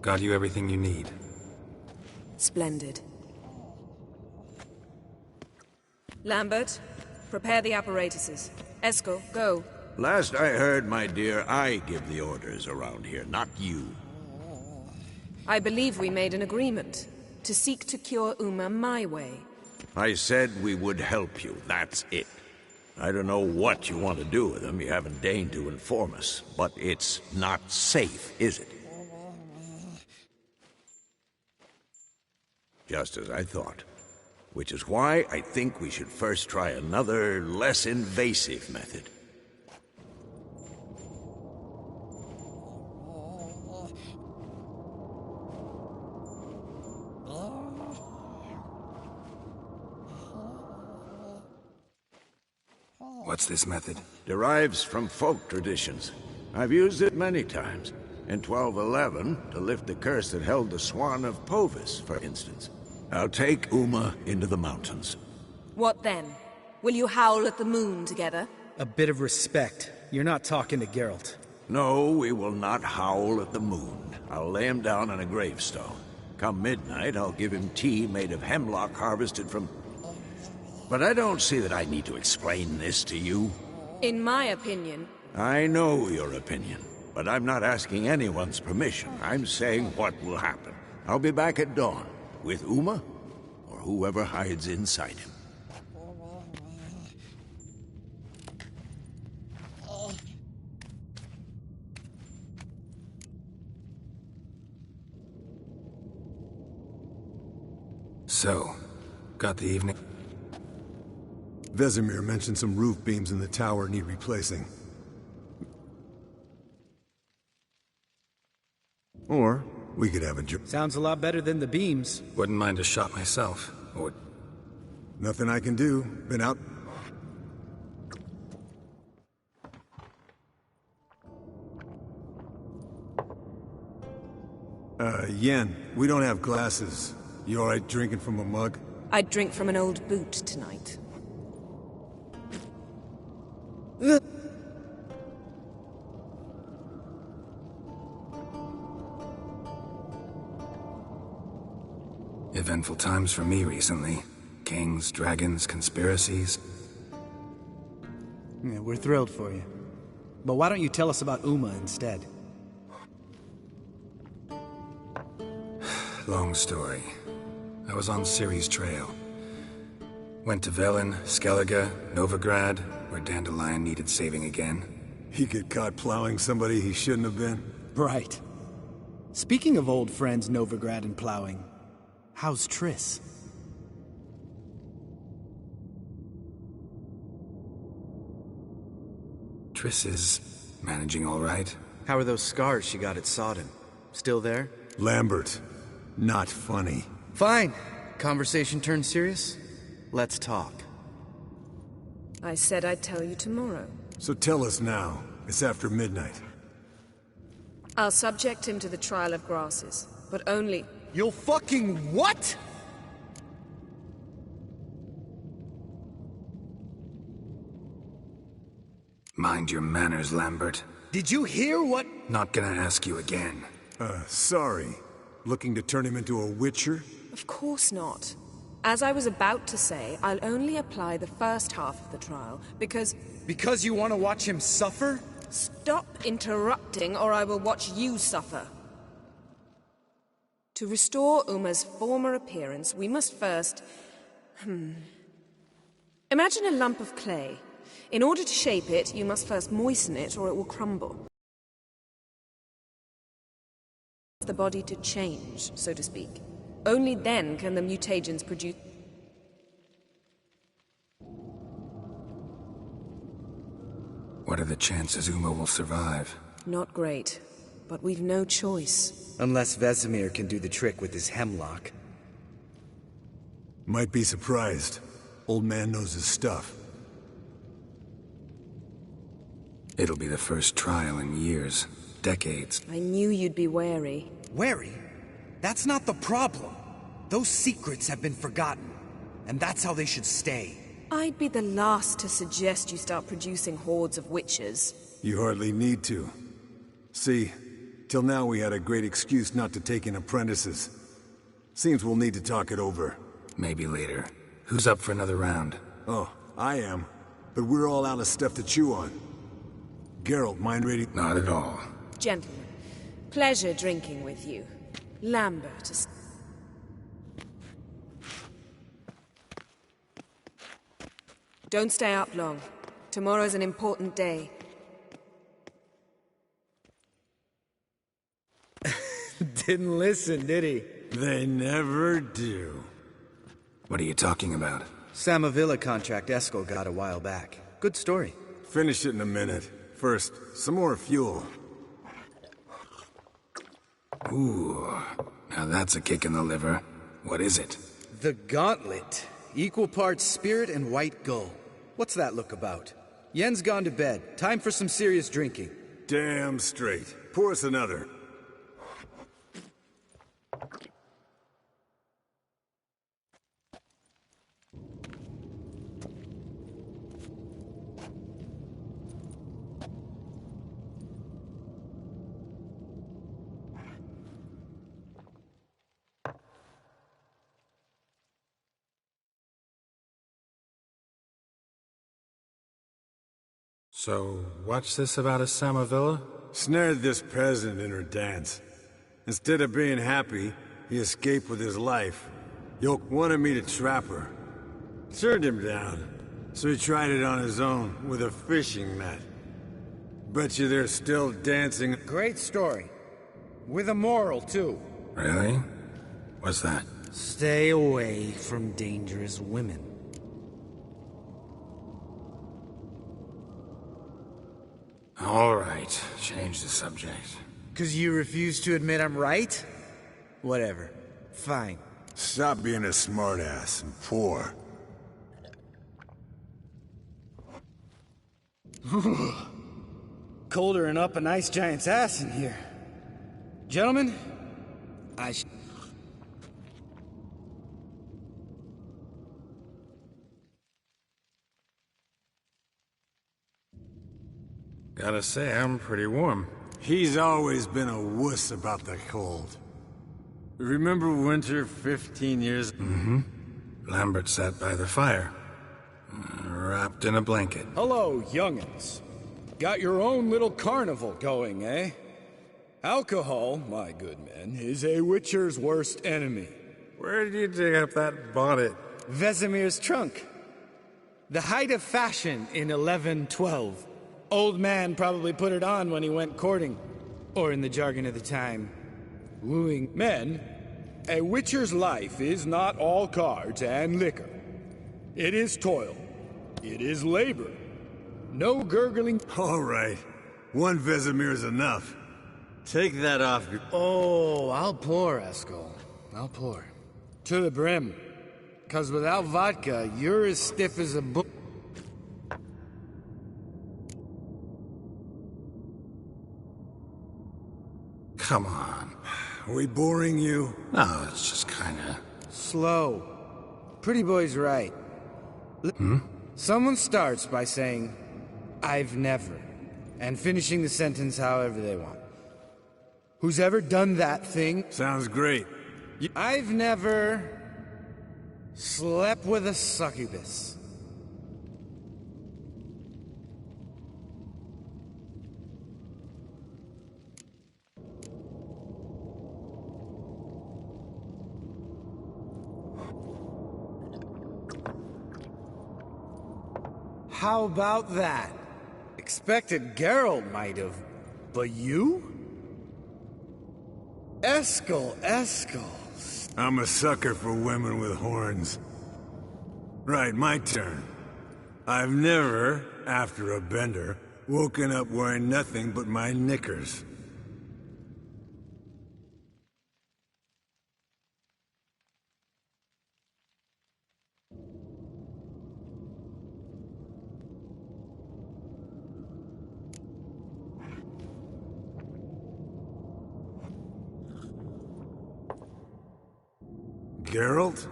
Got you everything you need. Splendid. Lambert, prepare the apparatuses. Esco, go. Last I heard, my dear, I give the orders around here, not you. I believe we made an agreement to seek to cure Uma my way. I said we would help you, that's it. I don't know what you want to do with him, you haven't deigned to inform us, but it's not safe, is it? Just as I thought. Which is why I think we should first try another, less invasive method. What's this method? Derives from folk traditions. I've used it many times. In 1211, to lift the curse that held the Swan of Povis, for instance. I'll take Uma into the mountains. What then? Will you howl at the moon together? A bit of respect. You're not talking to Geralt. No, we will not howl at the moon. I'll lay him down on a gravestone. Come midnight, I'll give him tea made of hemlock harvested from... But I don't see that I need to explain this to you. In my opinion... I know your opinion, but I'm not asking anyone's permission. I'm saying what will happen. I'll be back at dawn, with Uma, or whoever hides inside him. So, got the evening? Vesemir mentioned some roof beams in the tower need replacing. Or we could have a job. Sounds a lot better than the beams. Wouldn't mind a shot myself. Or... Nothing I can do. Been out... Yen, we don't have glasses. You alright drinking from a mug? I'd drink from an old boot tonight. Eventful times for me recently. Kings, dragons, conspiracies. Yeah, we're thrilled for you. But why don't you tell us about Uma instead? Long story. I was on Ciri's trail. Went to Velen, Skellige, Novigrad, where Dandelion needed saving again. He get caught plowing somebody he shouldn't have been? Right. Speaking of old friends Novigrad and plowing, how's Triss? Triss is managing all right. How are those scars she got at Sodden? Still there? Lambert. Not funny. Fine. Conversation turned serious? Let's talk. I said I'd tell you tomorrow. So tell us now. It's after midnight. I'll subject him to the trial of grasses, but only... You'll fucking what?! Mind your manners, Lambert. Did you hear what— Not gonna ask you again. Sorry. Looking to turn him into a witcher? Of course not. As I was about to say, I'll only apply the first half of the trial, because... Because you want to watch him suffer? Stop interrupting, or I will watch you suffer. To restore Uma's former appearance, we must first... Imagine a lump of clay. In order to shape it, you must first moisten it, or it will crumble. The body to change, so to speak. Only then can the mutagens produce... What are the chances Uma will survive? Not great, but we've no choice. Unless Vesemir can do the trick with his hemlock. Might be surprised. Old man knows his stuff. It'll be the first trial in years. Decades. I knew you'd be wary. Wary? That's not the problem. Those secrets have been forgotten, and that's how they should stay. I'd be the last to suggest you start producing hordes of witches. You hardly need to. See, Till now we had a great excuse not to take in apprentices. Seems we'll need to talk it over. Maybe later. Who's up for another round? Oh, I am. But we're all out of stuff to chew on. Geralt, mind reading? Not at all. Gentlemen, pleasure drinking with you. Lambert is... Don't stay up long. Tomorrow's an important day. Didn't listen, did he? They never do. What are you talking about? Samavilla contract Eskel got a while back. Good story. Finish it in a minute. First, some more fuel. Ooh, now that's a kick in the liver. What is it? The Gauntlet. Equal parts spirit and white gull. What's that look about? Yen's gone to bed. Time for some serious drinking. Damn straight. Pour us another. So, what's this about a Samavilla? Snared this peasant in her dance. Instead of being happy, he escaped with his life. Yoke wanted me to trap her. Turned him down, so he tried it on his own with a fishing net. Bet you they're still dancing. Great story. With a moral, too. Really? What's that? Stay away from dangerous women. All right, change the subject. 'Cause you refuse to admit I'm right? Whatever. Fine. Stop being a smartass and pour. Colder and up a nice giant's ass in here. Gentlemen, Gotta say, I'm pretty warm. He's always been a wuss about the cold. Remember winter 15 years? Mm-hmm. Lambert sat by the fire, wrapped in a blanket. Hello, young'uns. Got your own little carnival going, eh? Alcohol, my good men, is a witcher's worst enemy. Where did you dig up that bonnet? Vesemir's trunk. The height of fashion in 1112. Old man probably put it on when he went courting. Or in the jargon of the time, wooing. Men, a witcher's life is not all cards and liquor. It is toil. It is labor. No gurgling. All right. One Vesemir's enough. Take that off your... Oh, I'll pour, Eskel. I'll pour. To the brim. 'Cause without vodka, you're as stiff as a book. Come on. Are we boring you? No, it's just kinda... Slow. Pretty boy's right. Someone starts by saying, I've never, and finishing the sentence however they want. Who's ever done that thing? Sounds great. I've never slept with a succubus. How about that? Expected Geralt might have, but you? Eskel. I'm a sucker for women with horns. Right, my turn. I've never, after a bender, woken up wearing nothing but my knickers. Geralt?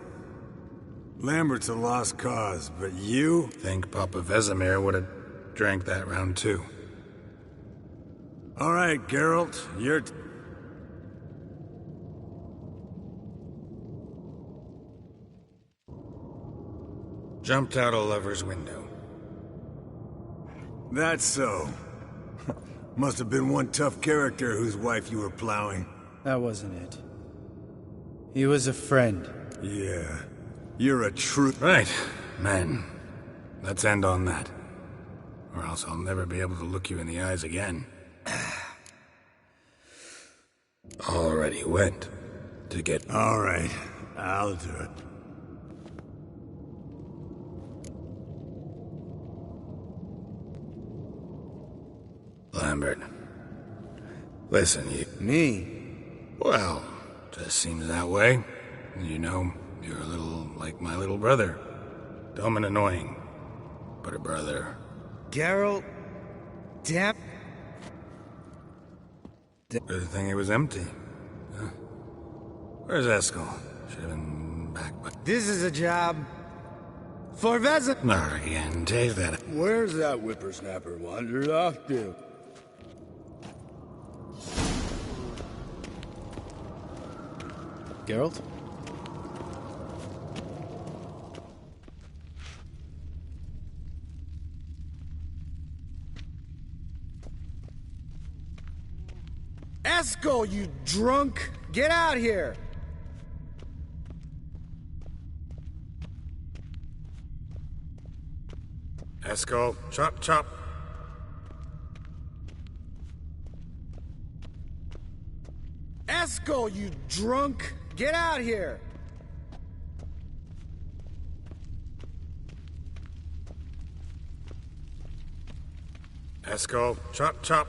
Lambert's a lost cause, but you? Think Papa Vesemir would have drank that round too. All right, Geralt, you're... Jumped out a lover's window. That's so. Must have been one tough character whose wife you were plowing. That wasn't it. He was a friend. Yeah. You're a true... Right, men. Let's end on that. Or else I'll never be able to look you in the eyes again. Already went to get... All right. I'll do it. Lambert. Listen, you... Me? Well, just seems that way. You know, you're a little like my little brother. Dumb and annoying, but a brother. Geralt... Damn... Good thing it was empty. Huh? Where's Eskel? Should have been back, but... This is a job... for Vezin... Not again. Take that. Where's that whippersnapper wandered off to? Geralt? Eskel, you drunk! Get out here! Eskel, chop, chop. Eskel, you drunk! Get out here! Eskel, chop, chop.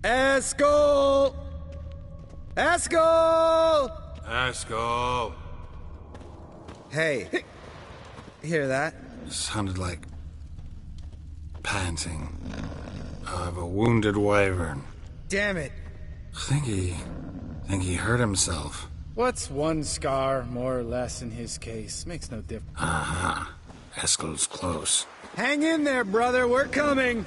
Eskel! Eskel! Eskel. Hey. Hear that? Sounded like panting of a wounded wyvern. Damn it. Think he hurt himself. What's one scar, more or less, in his case? Makes no difference. Aha. Eskel's close. Hang in there, brother, we're coming!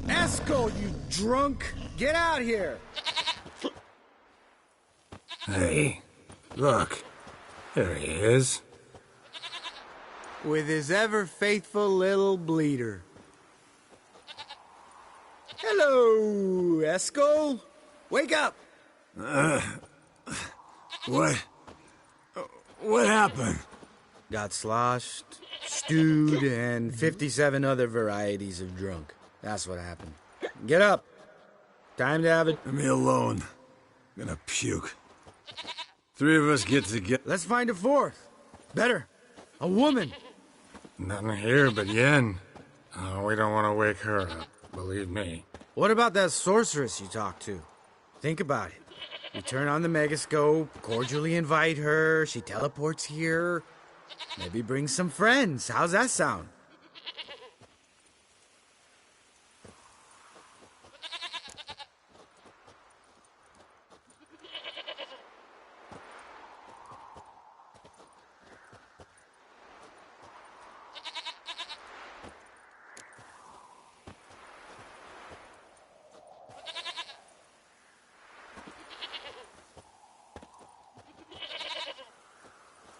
Eskel, you drunk! Get out here! Hey, look. There he is. With his ever-faithful little bleeder. Hello, Eskel! Wake up! What? What happened? Got sloshed, stewed, and 57 other varieties of drunk. That's what happened. Get up. Time to have it. Leave me alone. I'm gonna puke. Three of us get together. Let's find a fourth. Better. A woman. Nothing here but Yen. Oh, we don't want to wake her up, believe me. What about that sorceress you talked to? Think about it. You turn on the megascope, cordially invite her, she teleports here. Maybe bring some friends. How's that sound?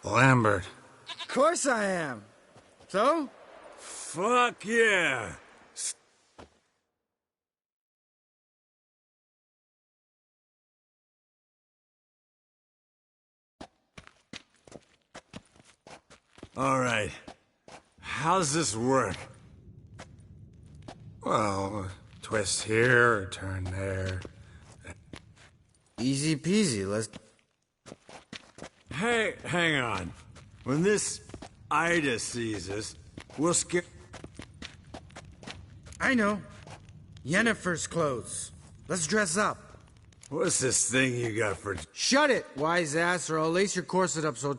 Lambert. Of course I am. So? Fuck yeah! All right. How's this work? Well, twist here, or turn there. Easy peasy, let's... Hey, hang on. When this Ida sees us, we'll skip... I know. Yennefer's clothes. Let's dress up. What's this thing you got for... Shut it, wise ass, or I'll lace your corset up so...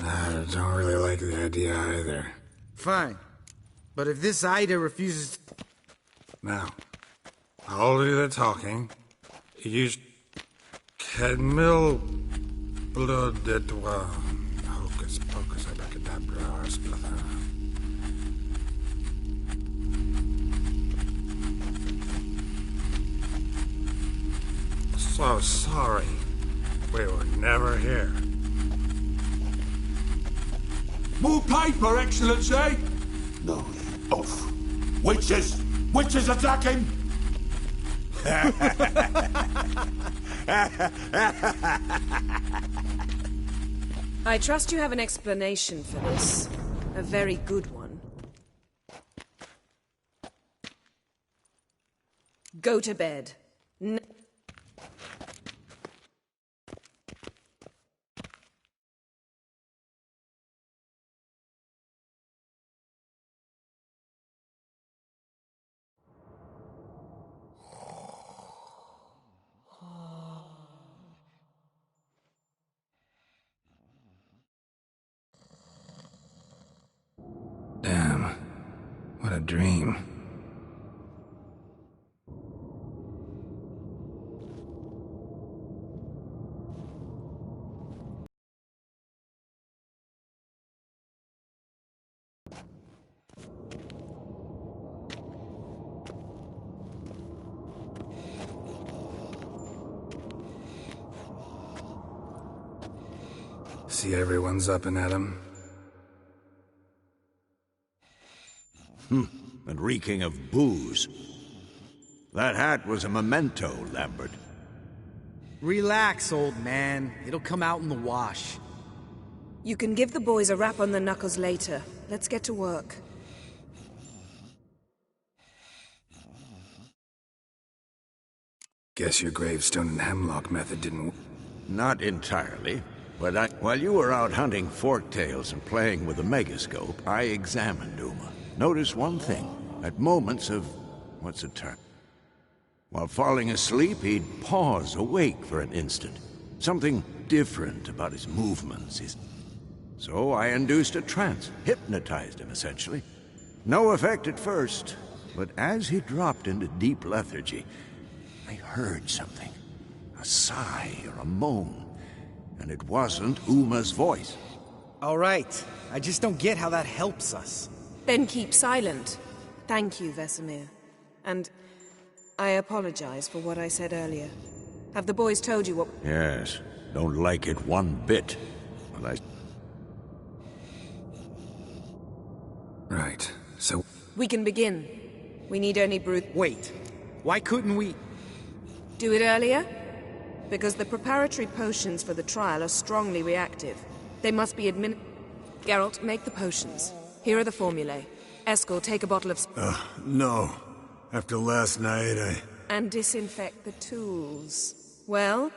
I don't really like the idea either. Fine. But if this Ida refuses... Now, I'll do the talking. You Camille Blood de Toi. Hocus pocus abracadabra, splather. So sorry. We were never here. More paper, Excellency! No, off. Witches! Witches attacking! I trust you have an explanation for this. A very good one. Go to bed. Damn. What a dream. See everyone's up and at 'em. And reeking of booze. That hat was a memento, Lambert. Relax, old man. It'll come out in the wash. You can give the boys a rap on the knuckles later. Let's get to work. Guess your gravestone and hemlock method didn't... Not entirely, but while you were out hunting forktails and playing with the megascope, I examined Uma. Notice one thing. At moments of... what's the term? While falling asleep, he'd pause awake for an instant. Something different about his movements. So I induced a trance, hypnotized him essentially. No effect at first, but as he dropped into deep lethargy, I heard something. A sigh or a moan. And it wasn't Uma's voice. All right. I just don't get how that helps us. Then keep silent. Thank you, Vesemir. And I apologize for what I said earlier. Have the boys told you what... Yes, don't like it one bit. Well, Right, so... We can begin. We need only brew... Wait. Why couldn't we... Do it earlier? Because the preparatory potions for the trial are strongly reactive. They must be Geralt, make the potions. Here are the formulae. Eskel, take a bottle of... No. After last night, And disinfect the tools. Well?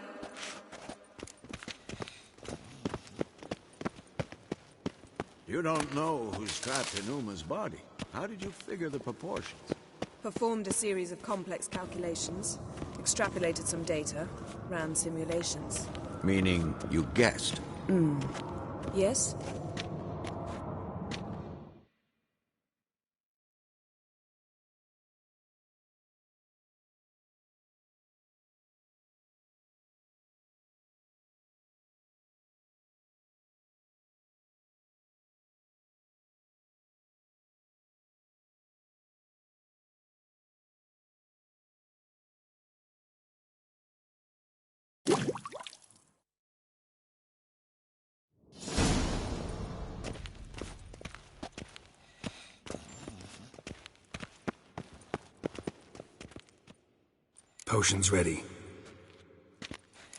you don't know who's trapped in Uma's body. How did you figure the proportions? Performed a series of complex calculations. Extrapolated some data. Ran simulations. Meaning you guessed. Yes? Potions ready.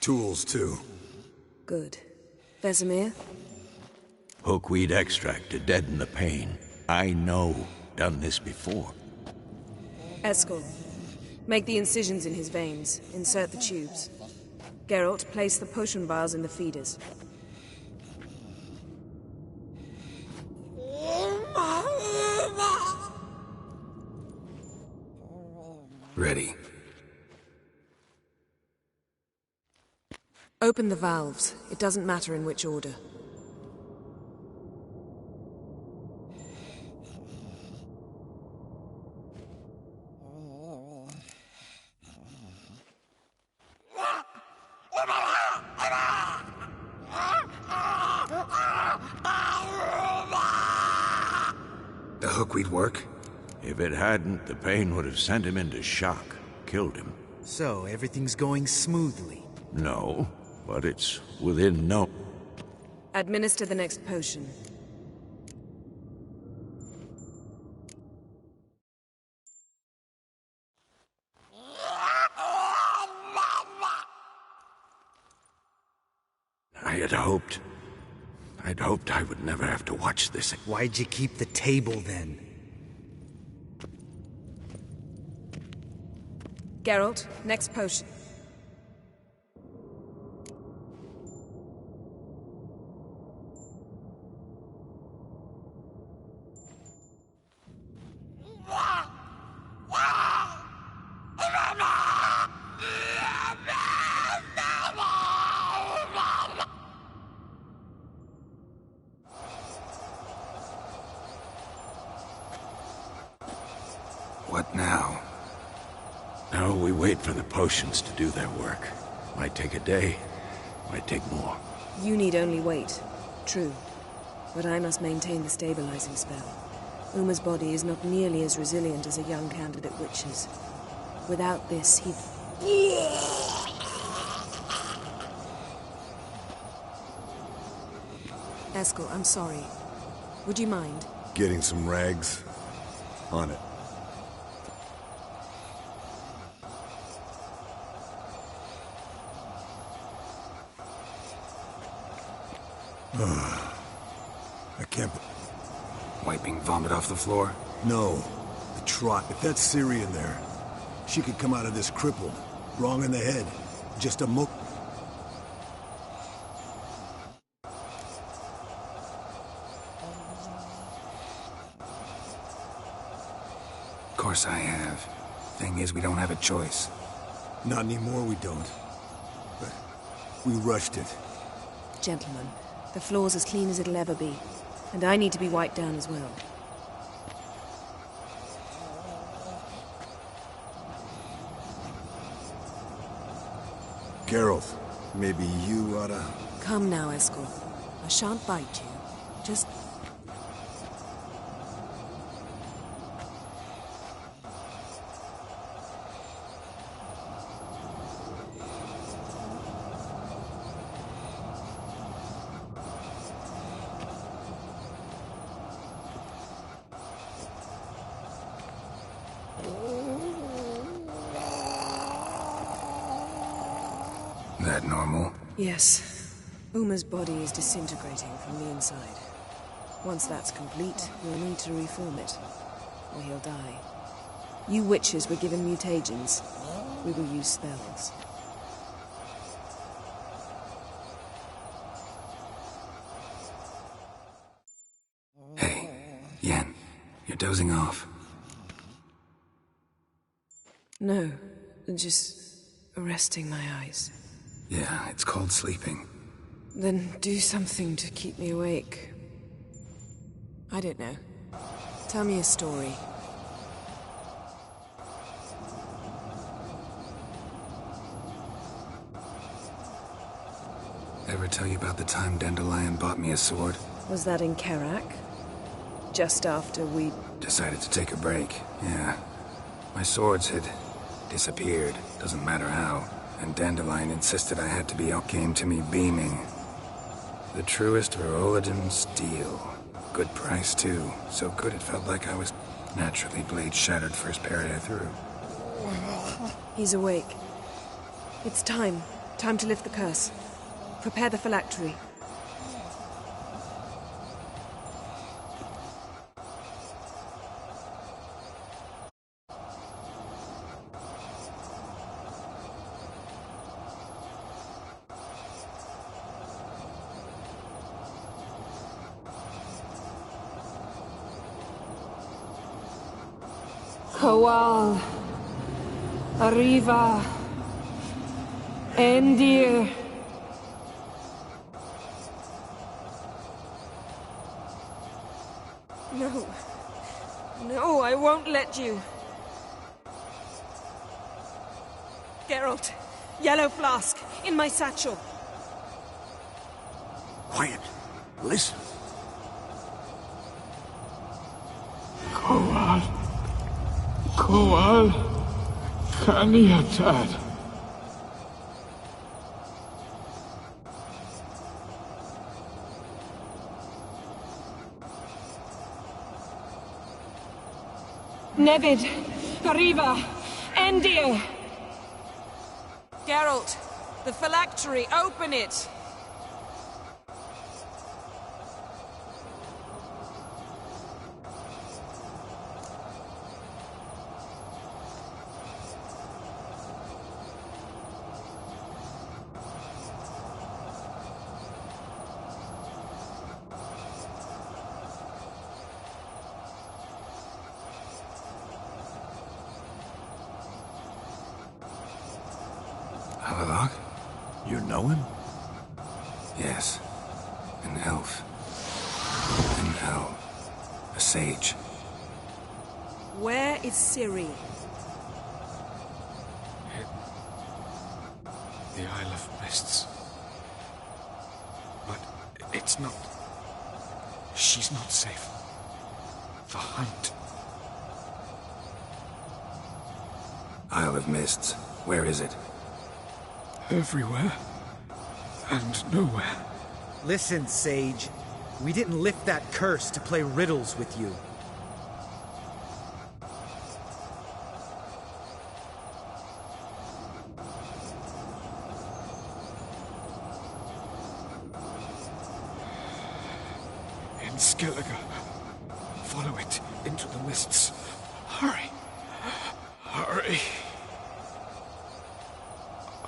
tools too. Good. Vesemir? Hookweed extract to deaden the pain. I know. Done this before. Eskel, make the incisions in his veins. Insert the tubes. Geralt, place the potion vials in the feeders. Ready. Open the valves. It doesn't matter in which order. hook we'd work? If it hadn't, the pain would have sent him into shock, killed him. So, everything's going smoothly. No, but it's within no... Administer the next potion. I'd hoped I would never have to watch this. Why'd you keep the table then? Geralt, next potion. What now? Now we wait for the potions to do their work. Might take a day, might take more. You need only wait. True. But I must maintain the stabilizing spell. Uma's body is not nearly as resilient as a young candidate witch's. Without this, he'd... Eskel, I'm sorry. Would you mind? Getting some rags? On it. I can't... Wiping vomit off the floor? No. The trot. If that's Ciri in there, she could come out of this crippled. Wrong in the head. Just a mook. Of course I have. Thing is, we don't have a choice. Not anymore, we don't. But we rushed it. Gentlemen, the floor's as clean as it'll ever be. And I need to be wiped down as well. Geralt, maybe you oughta... Come now, Eskel. I shan't bite you. Just... That normal? Yes. Uma's body is disintegrating from the inside. Once that's complete, we'll need to reform it, or he'll die. You witches were given mutagens. We will use spells. Hey, Yen, you're dozing off. No, just resting my eyes. Yeah, it's called sleeping. Then do something to keep me awake. I don't know. Tell me a story. Ever tell you about the time Dandelion bought me a sword? Was that in Karak? Just after we... Decided to take a break, yeah. My swords had disappeared, doesn't matter how. And Dandelion insisted I had to be out. Came to me beaming. The truest Verolidan steel. Good price, too. So good it felt like I was... Naturally, blade shattered first parry I threw. He's awake. It's time. Time to lift the curse. Prepare the phylactery. Kowal, Arriva, Endir. No. No, I won't let you. Geralt, yellow flask, in my satchel. Quiet. Listen. Kowal. Kowal. Kaniatad. Nevid, arriba, Endir! Geralt, the phylactery, open it! Avalok? You know him? Yes. An elf. An elf. A sage. Where is Ciri? The Isle of Mists. But it's not... She's not safe. The hunt. Isle of Mists. Where is it? Everywhere. And nowhere. Listen, Sage. We didn't lift that curse to play riddles with you. In Skellige. Follow it into the mists. Hurry. Hurry.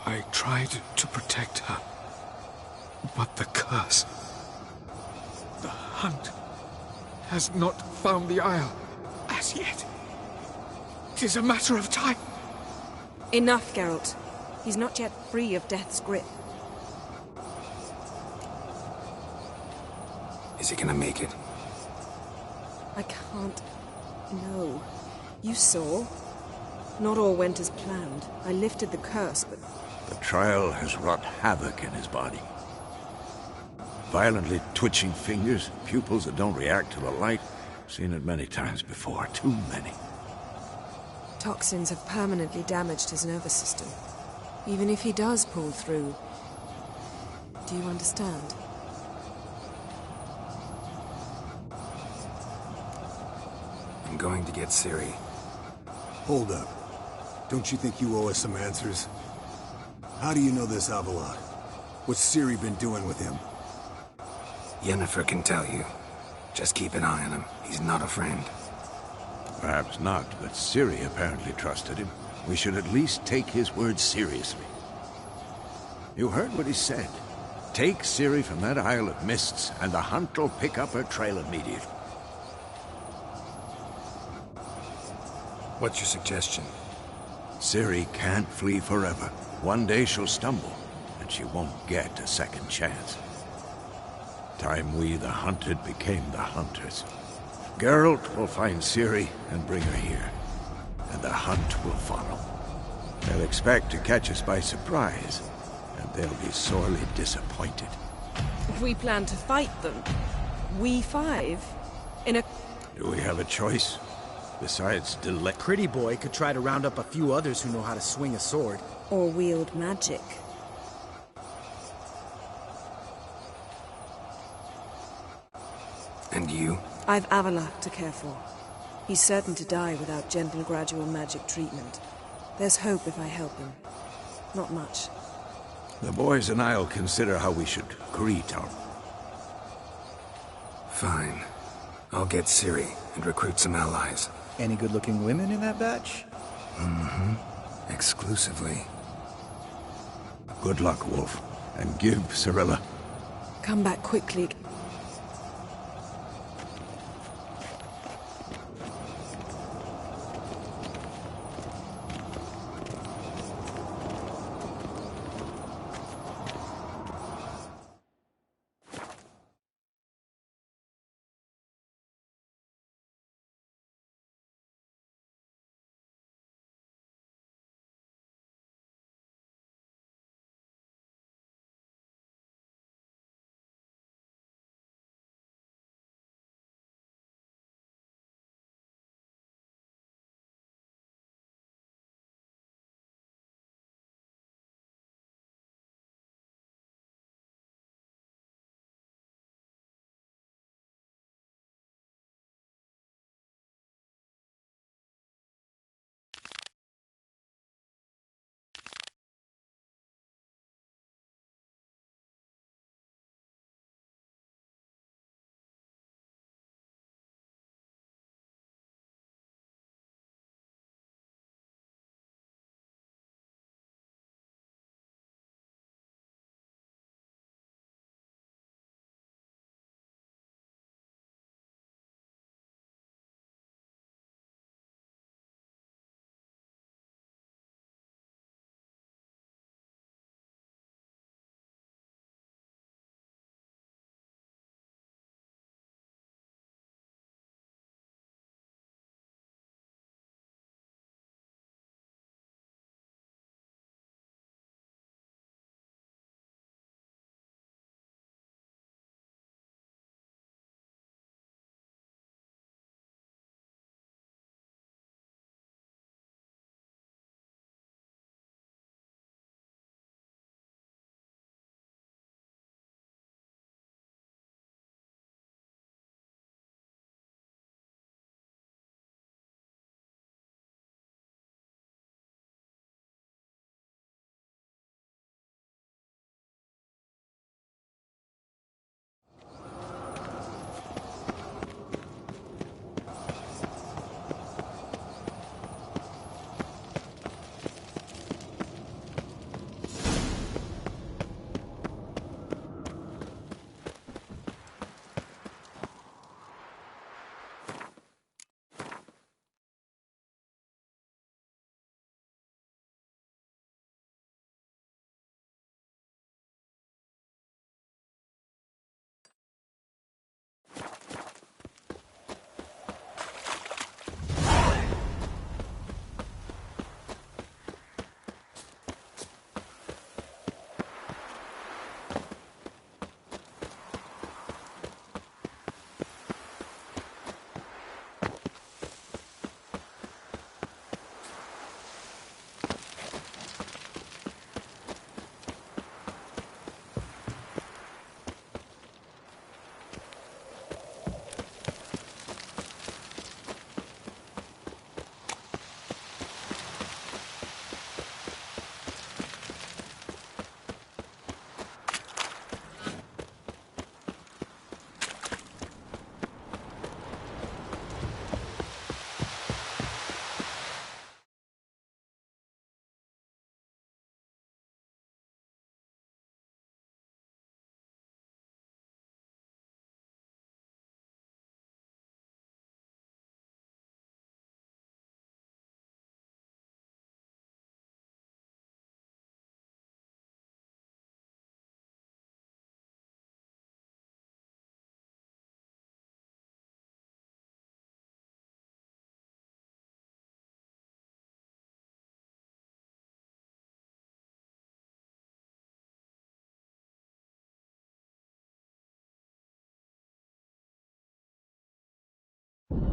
I tried to protect her. But the curse... The hunt has not found the Isle as yet. It is a matter of time. Enough, Geralt. He's not yet free of death's grip. Is he gonna make it? I can't... No. You saw. Not all went as planned. I lifted the curse, but... The trial has wrought havoc in his body. Violently twitching fingers, pupils that don't react to the light. Seen it many times before, too many. Toxins have permanently damaged his nervous system. Even if he does pull through... Do you understand? I'm going to get Ciri. Hold up. Don't you think you owe us some answers? How do you know this Avalok? What's Ciri been doing with him? Yennefer can tell you. Just keep an eye on him. He's not a friend. Perhaps not, but Ciri apparently trusted him. We should at least take his words seriously. You heard what he said. Take Ciri from that Isle of Mists, and the hunt will pick up her trail immediately. What's your suggestion? Ciri can't flee forever. One day she'll stumble, and she won't get a second chance. Time we, the hunted, became the hunters. Geralt will find Ciri and bring her here, and the hunt will follow. They'll expect to catch us by surprise, and they'll be sorely disappointed. We plan to fight them. We five? In a... Do we have a choice? Besides delay... Pretty Boy could try to round up a few others who know how to swing a sword. Or wield magic. And you? I've Avalok to care for. He's certain to die without gentle, gradual magic treatment. There's hope if I help him. Not much. The boys and I'll consider how we should greet our... Fine. I'll get Ciri and recruit some allies. Any good-looking women in that batch? Mm-hmm. Exclusively. Good luck, Wolf. And give Cirilla... Come back quickly.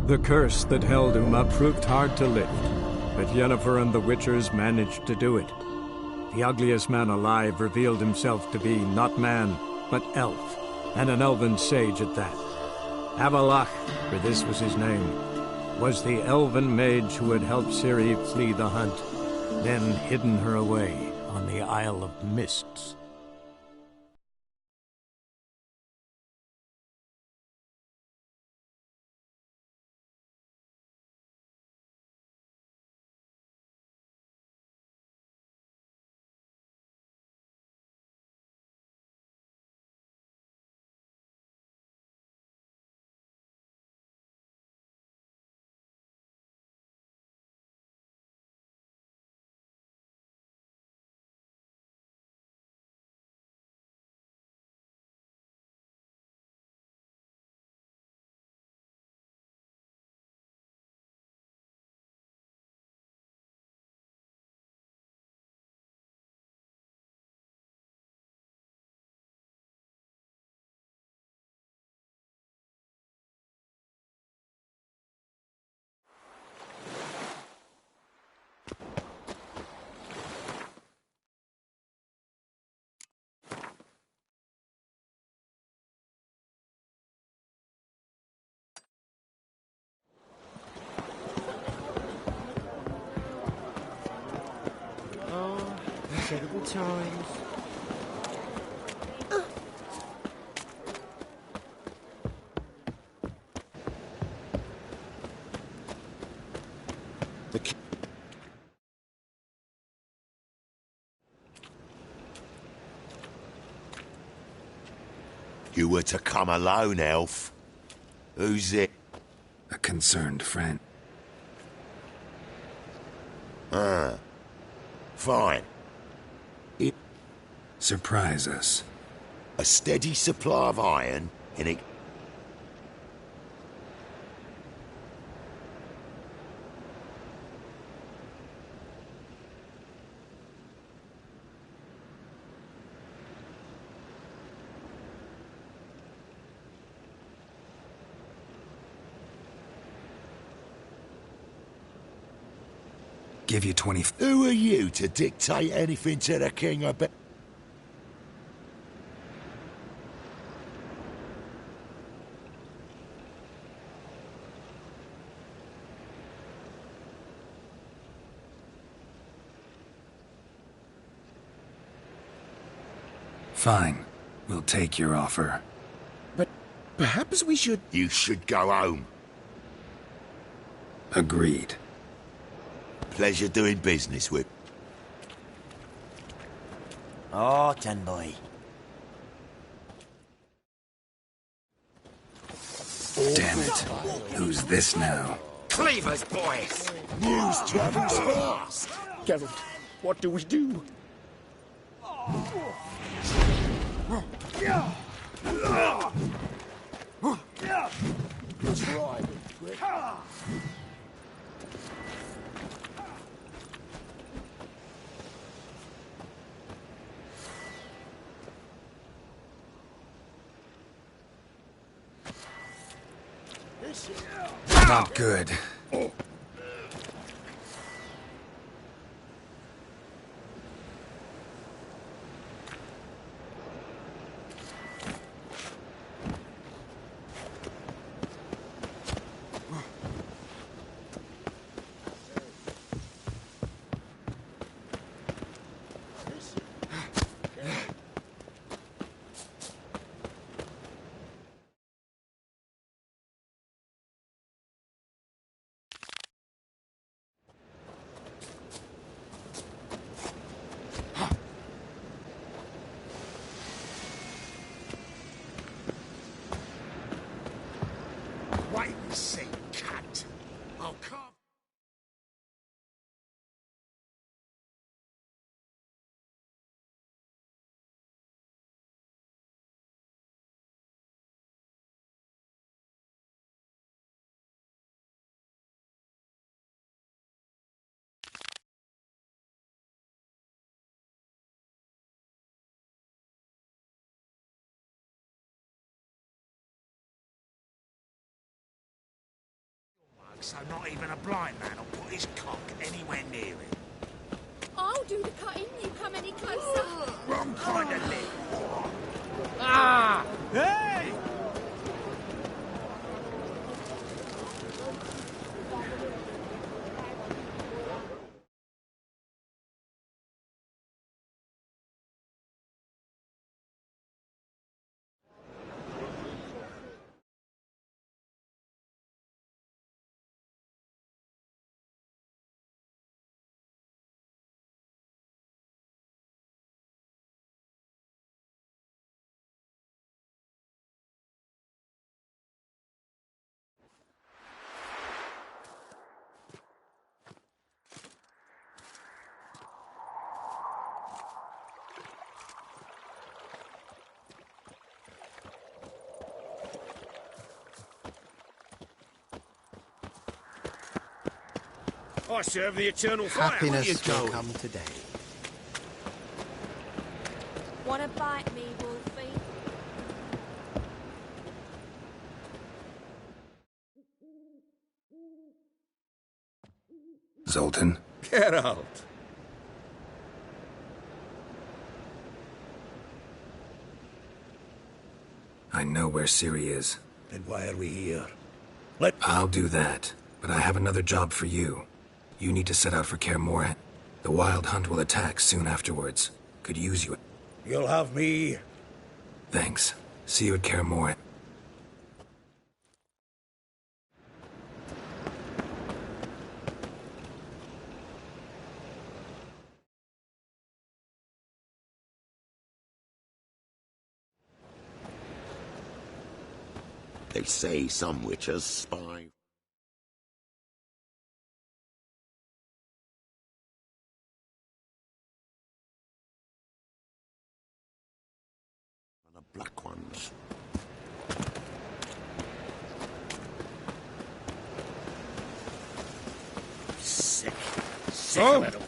The curse that held Uma proved hard to lift, but Yennefer and the Witchers managed to do it. The ugliest man alive revealed himself to be not man, but elf, and an elven sage at that. Avalach, for this was his name, was the elven mage who had helped Ciri flee the hunt, then hidden her away on the Isle of Mists. Incredible times. You were to come alone, elf. Who's it? A concerned friend. Ah. Fine. Surprise us. A steady supply of iron in it. Give you 20. Who are you to dictate anything to the king about? Fine. We'll take your offer. But perhaps we should... You should go home. Agreed. Pleasure doing business with. Oh, Ten Boy. Damn it. Who's this now? Cleavers, boys! News travels fast. Geralt, what do we do? Not good. Wait and see, cunt. I'll come. so not even a blind man will put his cock anywhere near it. I'll do the cutting, you come any closer. Wrong kind of leg. Ah! Hey! I serve the eternal fire. Happiness will come today. Wanna bite me, Wolfie? Zoltan? Get out. I know where Ciri is. Then why are we here? I'll do that, but I have another job for you. You need to set out for Kaer Morhen. The Wild Hunt will attack soon afterwards. Could use you. You'll have me. Thanks. See you at Kaer Morhen. They say some witches spy on the black ones. Sick. Sick of it all.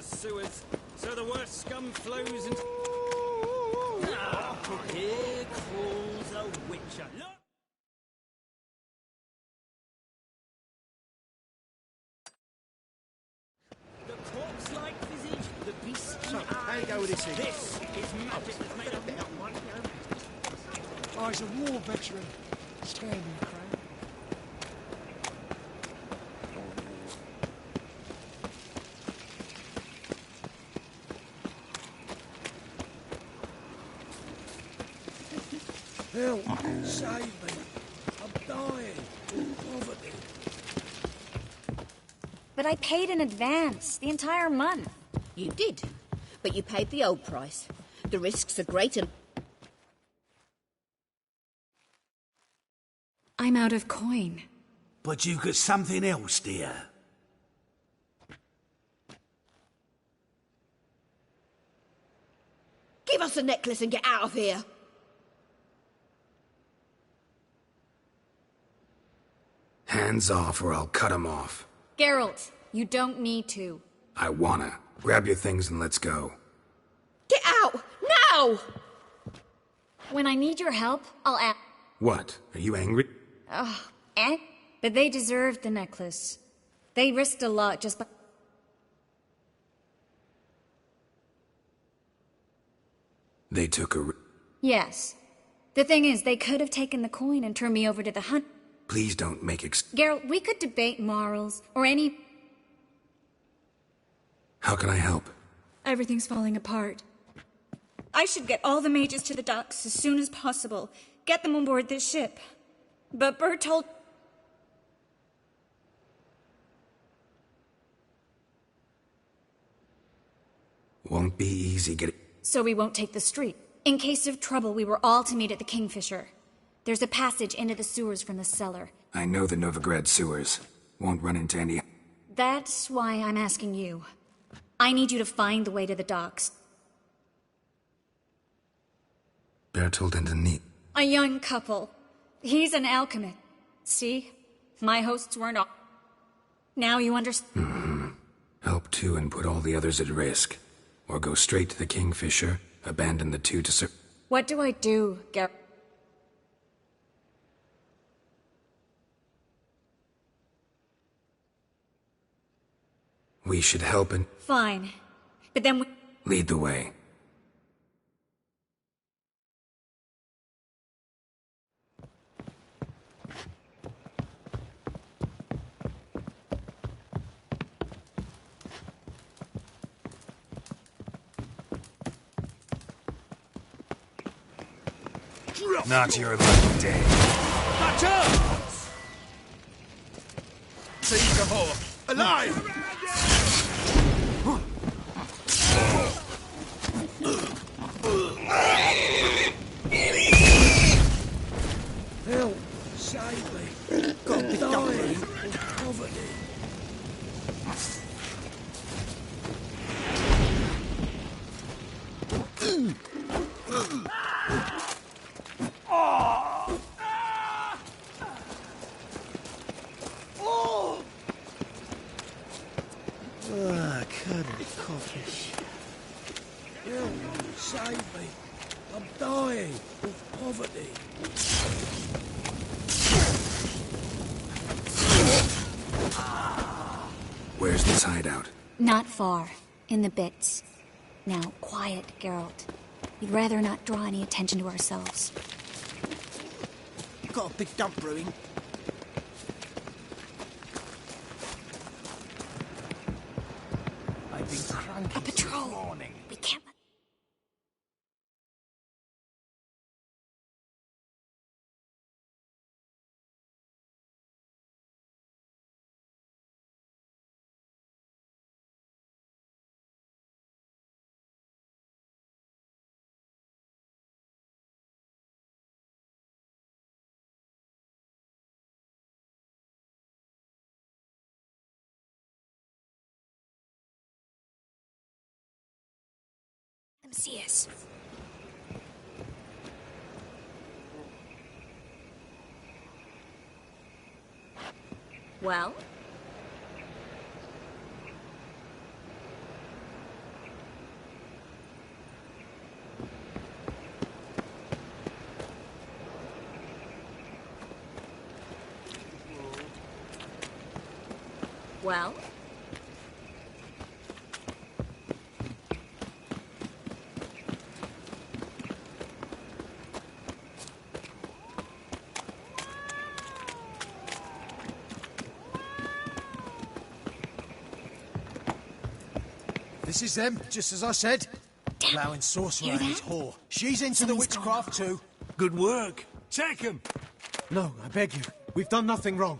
Sewers, so the worst scum flows into... Here crawls a witcher. Look! The corpse-like visage, the beastly eyes. How you go with this thing? This is magic that's made of one. Oh, he's a war veteran. Standing crane. Help! Save me! I'm dying! Poverty! But I paid in advance, the entire month. You did, but you paid the old price. The risks are great and... I'm out of coin. But you've got something else, dear. Give us the necklace and get out of here! Hands off or I'll cut 'em off. Geralt, you don't need to. I wanna. Grab your things and let's go. Get out! Now! When I need your help, I'll ask. What? Are you angry? But they deserved the necklace. They risked a lot just by... They took a... Yes. The thing is, they could have taken the coin and turned me over to the hunt. Please don't make Geralt, we could debate morals, or any... How can I help? Everything's falling apart. I should get all the mages to the docks as soon as possible. Get them on board this ship. But Bert told... Won't be easy getting... So we won't take the street. In case of trouble, we were all to meet at the Kingfisher. There's a passage into the sewers from the cellar. I know the Novigrad sewers. Won't run into any... That's why I'm asking you. I need you to find the way to the docks. Bertold and Anit. A young couple. He's an alchemist. See? My hosts weren't all... Now you understand? Help two and put all the others at risk. Or go straight to the Kingfisher, abandon the two to What do I do, Geralt? We should help and... Fine. But then we... Lead the way. Not your lucky day. Catch up! Seize the hawk! Alive! Help! Save me! Got me dying of poverty. Save me! I'm dying of poverty. Where's this hideout? Not far. In the bits. Now, quiet, Geralt. We'd rather not draw any attention to ourselves. Got a big dump brewing. I've been cranky A patrol! this morning. We can't... Let them see us. Well? Well? This is them, just as I said. Allowing sorcerer and his whore. She's into the witchcraft too. Good work. Take him. No, I beg you. We've done nothing wrong.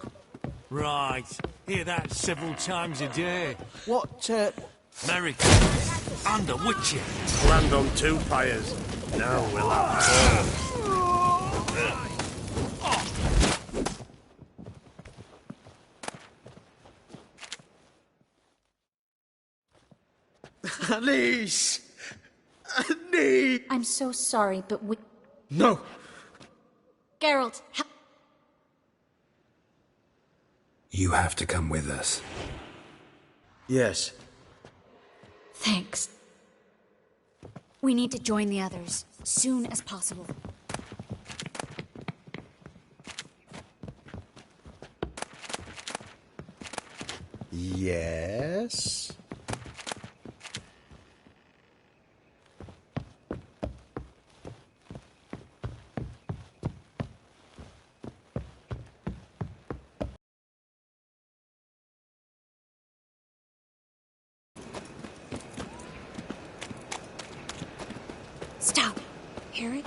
Right. Hear that several times a day. What, America. Under witching. Land on two pyres. Now we'll have Alice! Annie! I'm so sorry, but we... No! Geralt, You have to come with us. Yes. Thanks. We need to join the others, soon as possible. Yes? carrot?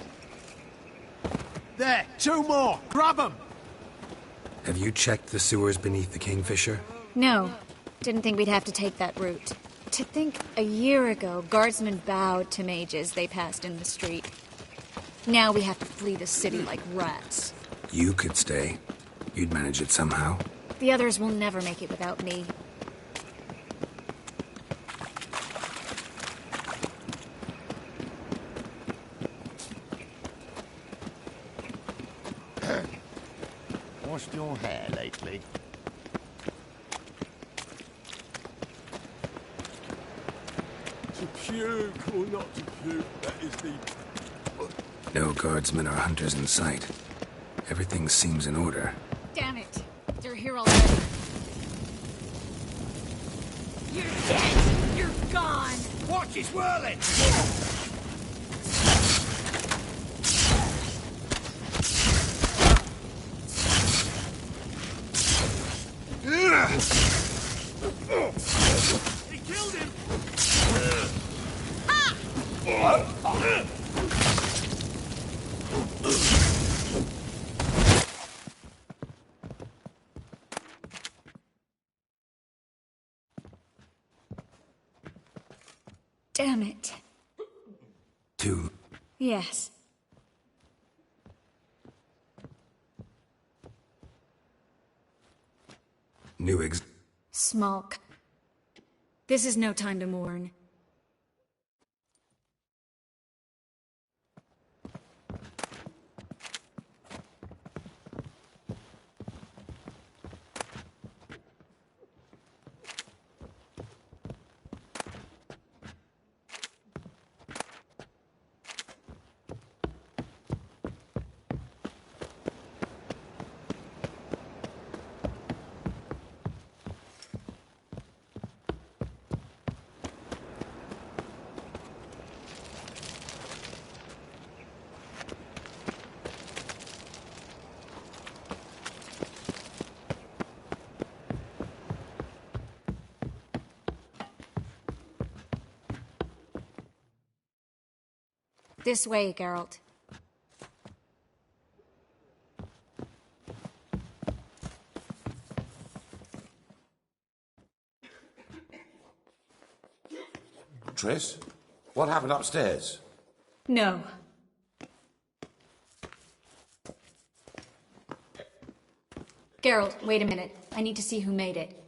There, 2 more! Grab them! Have you checked the sewers beneath the Kingfisher? No. Didn't think we'd have to take that route. To think a year ago, guardsmen bowed to mages they passed in the street. Now we have to flee the city like rats. You could stay. You'd manage it somehow. The others will never make it without me. Washed your hair lately? To puke or not to puke, that is the... No guardsmen or hunters in sight. Everything seems in order. Damn it. They're here already. You're dead! You're gone! Watch, he's whirling! He killed him! Damn it. 2. Yes. New Smoke. This is no time to mourn. This way, Geralt. Triss? What happened upstairs? No. Geralt, wait a minute. I need to see who made it.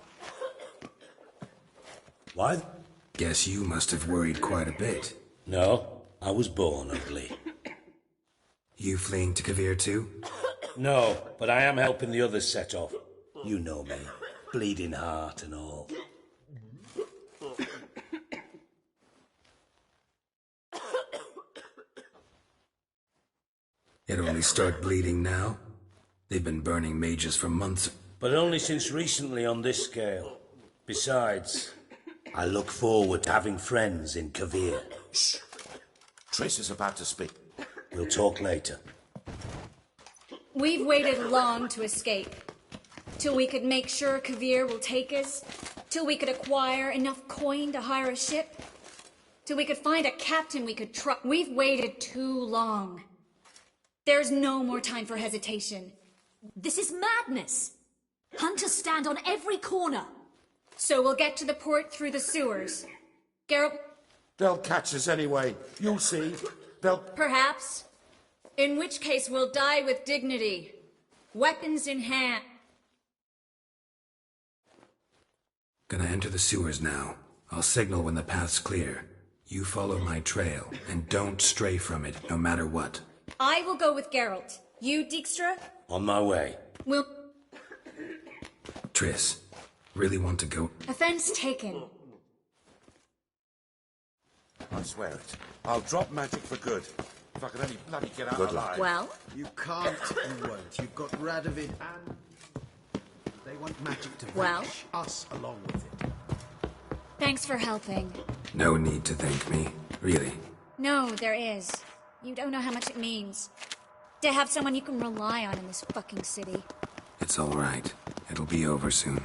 What? Guess you must have worried quite a bit. No, I was born ugly. You fleeing to Kavir too? No, but I am helping the others set off. You know me. Bleeding heart and all. It only start bleeding now? They've been burning mages for months. But only since recently on this scale. Besides, I look forward to having friends in Kavir. Shh. Triss is about to speak. We'll talk later. We've waited long to escape. Till we could make sure Kavir will take us. Till we could acquire enough coin to hire a ship. Till we could find a captain we could trust. We've waited too long. There's no more time for hesitation. This is madness. Hunters stand on every corner. So we'll get to the port through the sewers. Geralt... They'll catch us anyway. You'll see. They'll... Perhaps. In which case we'll die with dignity. Weapons in hand. Gonna enter the sewers now. I'll signal when the path's clear. You follow my trail, and don't stray from it, no matter what. I will go with Geralt. You, Dijkstra? On my way. We'll... Triss, really want to go? Offense taken. I swear it. I'll drop magic for good. If I could only bloody get out alive. Well? You can't, you won't. You've got Radovid and... They want magic to Well? vanish us along with it. Thanks for helping. No need to thank me, really. No, there is. You don't know how much it means. To have someone you can rely on in this fucking city. It's all right. It'll be over soon.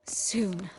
Soon.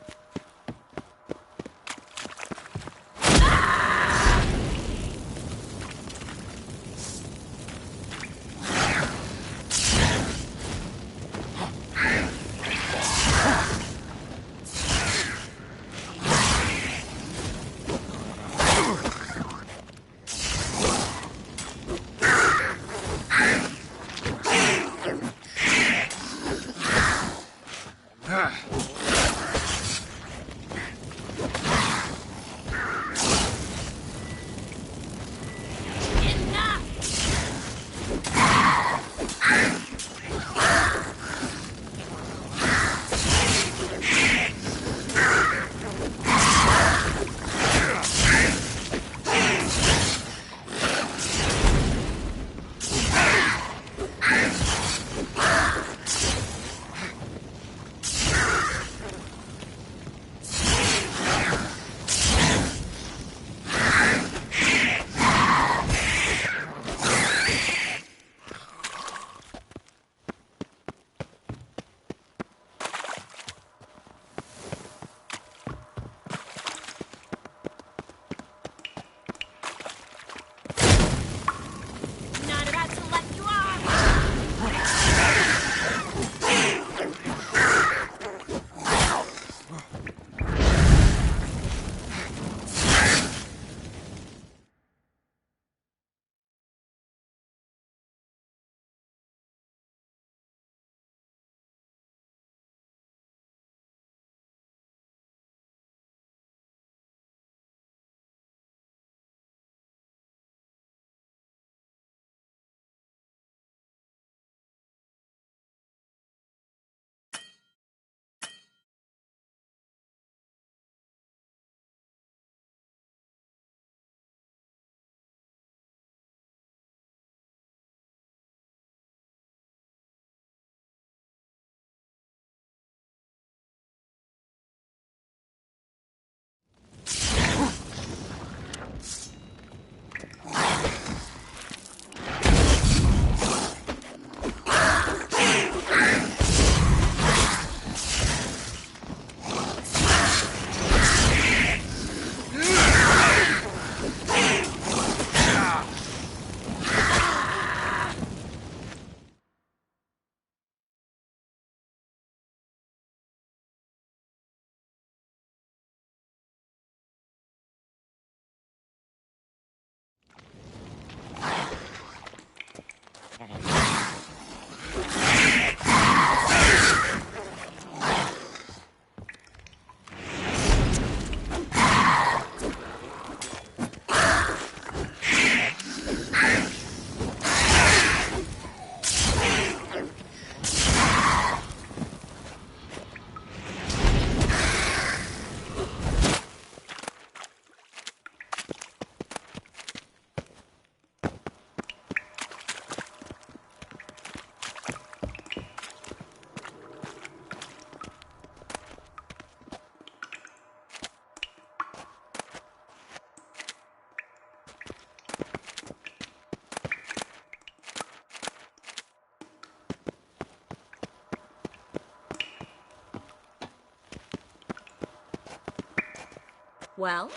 Well?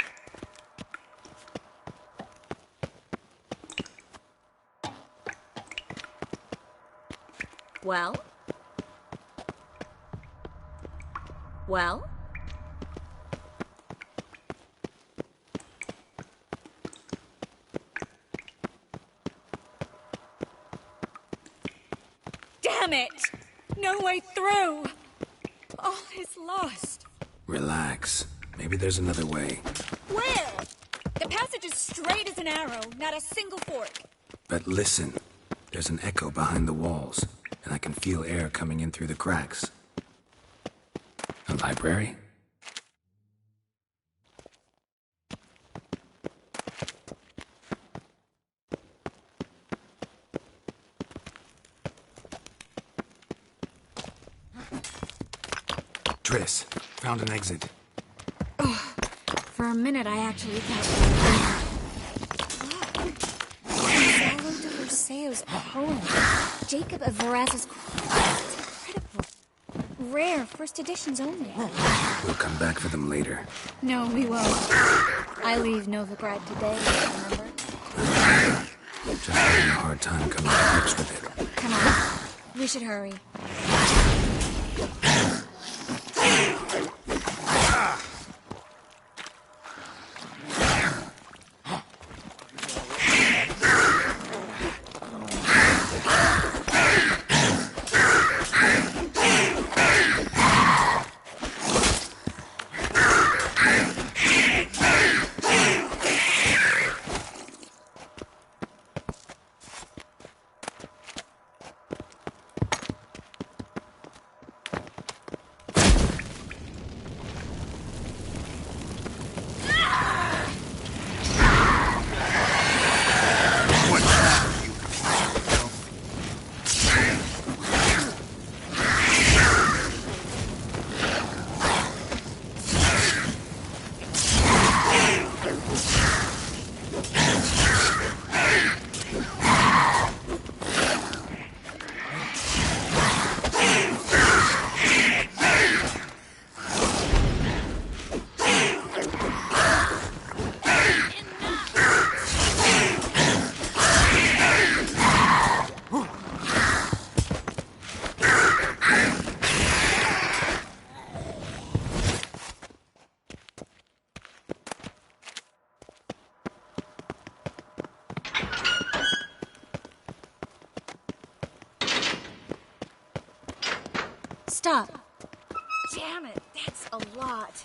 Well? Well? Damn it! No way through! All is lost. Relax. Maybe there's another way. Where? The passage is straight as an arrow, not a single fork. But listen. There's an echo behind the walls, and I can feel air coming in through the cracks. A library? Triss, found an exit. Oh, for a minute I actually thought... Gonzalo de Roseo's poem. Jacob of Verraz's... It's incredible. Rare, first editions only. We'll come back for them later. No, we won't. I leave Novigrad today, remember? Just having a hard time coming to grips with it. Come on. We should hurry. Stop. Damn it, that's a lot.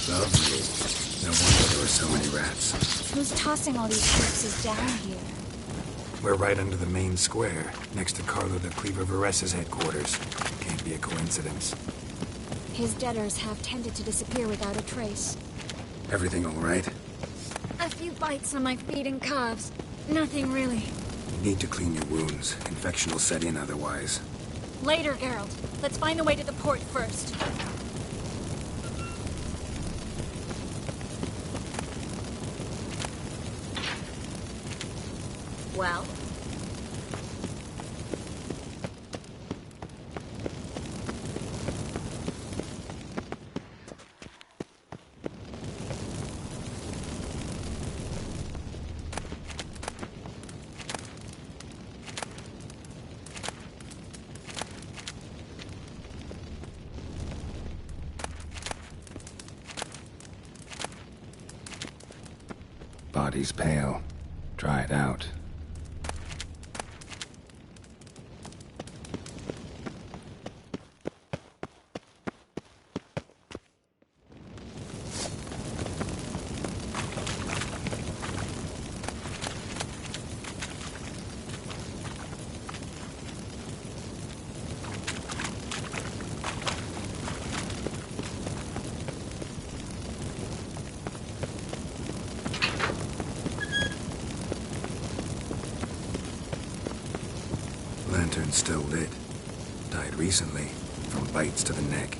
Lovely. No wonder there were so many rats. Who's tossing all these corpses down here? We're right under the main square, next to Carlo the Cleaver Vares's headquarters. Can't be a coincidence. His debtors have tended to disappear without a trace. Everything all right? A few bites on my feet and calves. Nothing really. You need to clean your wounds. Infection will set in otherwise. Later, Geralt. Let's find a way to the port first. Well? Body's pale. Dried out. Lantern's still lit. Died recently, from bites to the neck.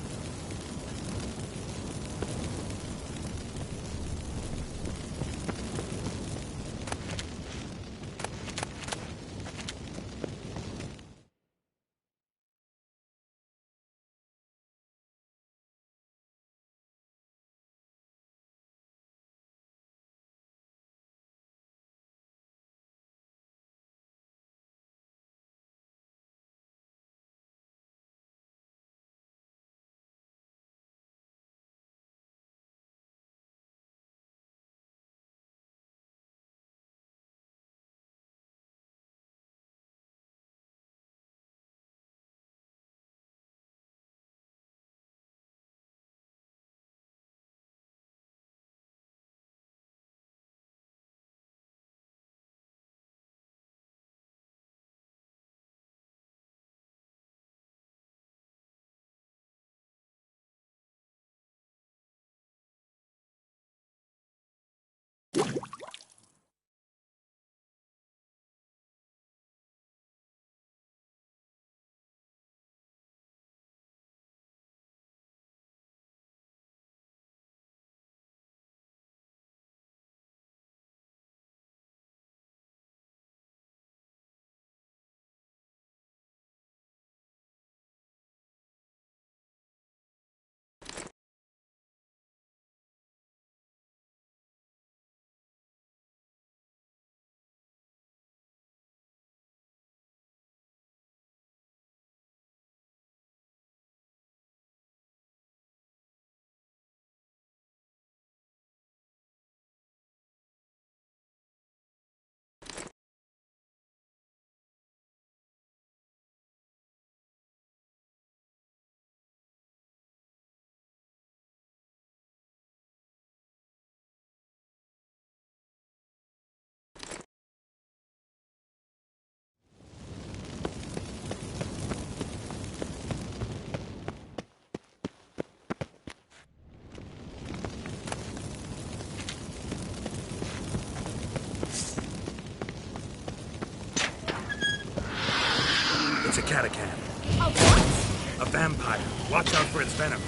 Catachan. A what? A vampire. Watch out for its venom.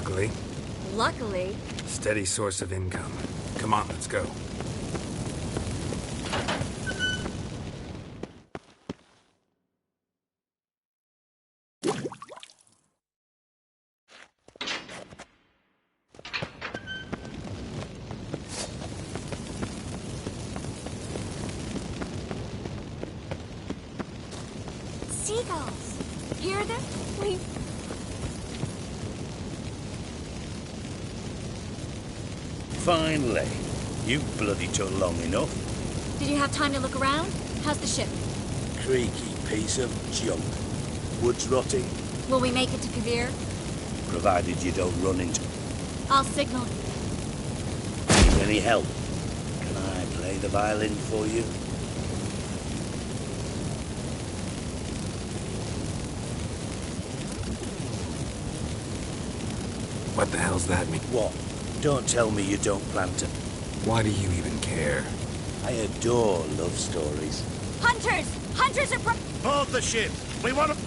Luckily. Luckily. Steady source of income. Come on, let's go. Seagulls. Hear them? We... Finally. You bloody took long enough. Did you have time to look around? How's the ship? Creaky piece of junk. Woods rotting. Will we make it to Kavir? Provided you don't run into... I'll signal. Need any help? Can I play the violin for you? What the hell's that mean? What? Don't tell me you don't plan to... Why do you even care? I adore love stories. Hunters! Hunters are Board the ship! We want to...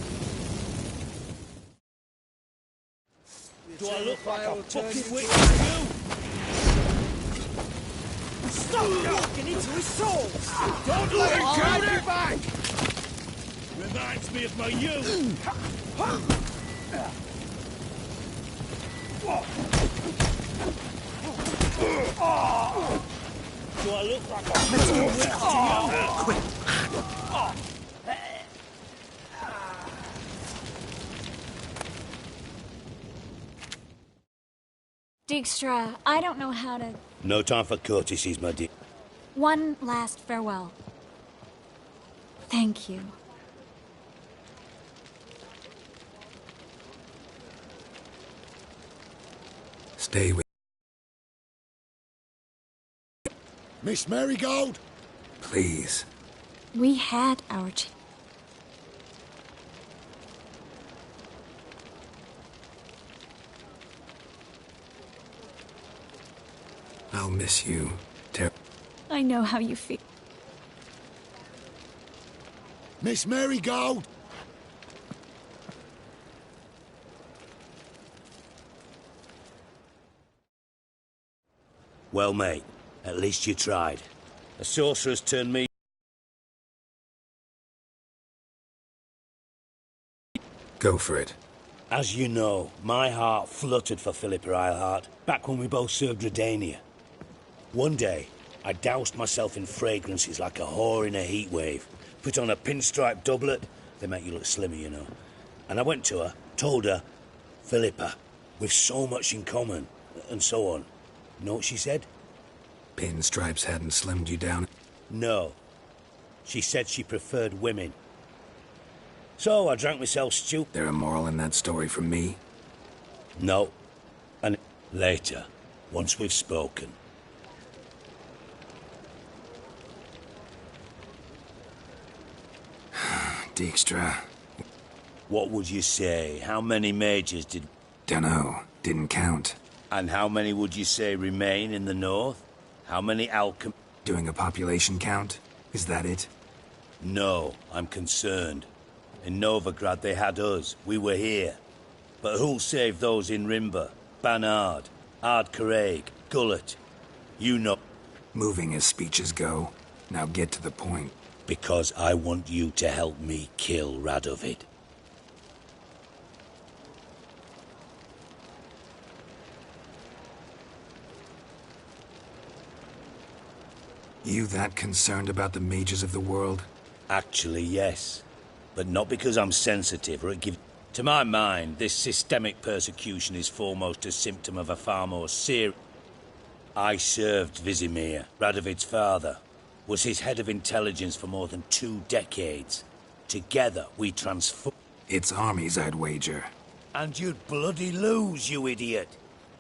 Do I look like a fucking witch to you? Stop walking into his soul! Don't let him I'll kill be you! back! Reminds me of my youth. Do I look like a fucking witch to you? Quick! Dijkstra, I don't know how to... No time for courtesies, my dear. One last farewell. Thank you. Stay with... Miss Marigold? Please. We had our chance. I'll miss you, I know how you feel. Miss Marigold? Well, mate, at least you tried. A sorcerer's turned me... Go for it. As you know, my heart fluttered for Philippa Eilhart back when we both served Redania. One day, I doused myself in fragrances like a whore in a heat wave. Put on a pinstripe doublet. They make you look slimmer, you know. And I went to her, told her, Philippa, we've so much in common, and so on. You know what she said? Pinstripes hadn't slimmed you down? No. She said she preferred women. So I drank myself stupid. There a moral in that story from me? No. And later, once we've spoken. Dijkstra. What would you say? How many mages did... Dunno. Didn't count. And how many would you say remain in the north? How many alchem... Doing a population count? Is that it? No, I'm concerned. In Novigrad they had us. We were here. But who'll save those in Rimba? Banard, Ardcaraig, Gullet. You know... Moving as speeches go. Now get to the point. Because I want you to help me kill Radovid. You that concerned about the mages of the world? Actually, yes. But not because I'm sensitive or it gives... To my mind, this systemic persecution is foremost a symptom of a far more serious... I served Vizimir, Radovid's father. Was his head of intelligence for more than 2 decades. Together, we transformed... It's armies, I'd wager. And you'd bloody lose, you idiot.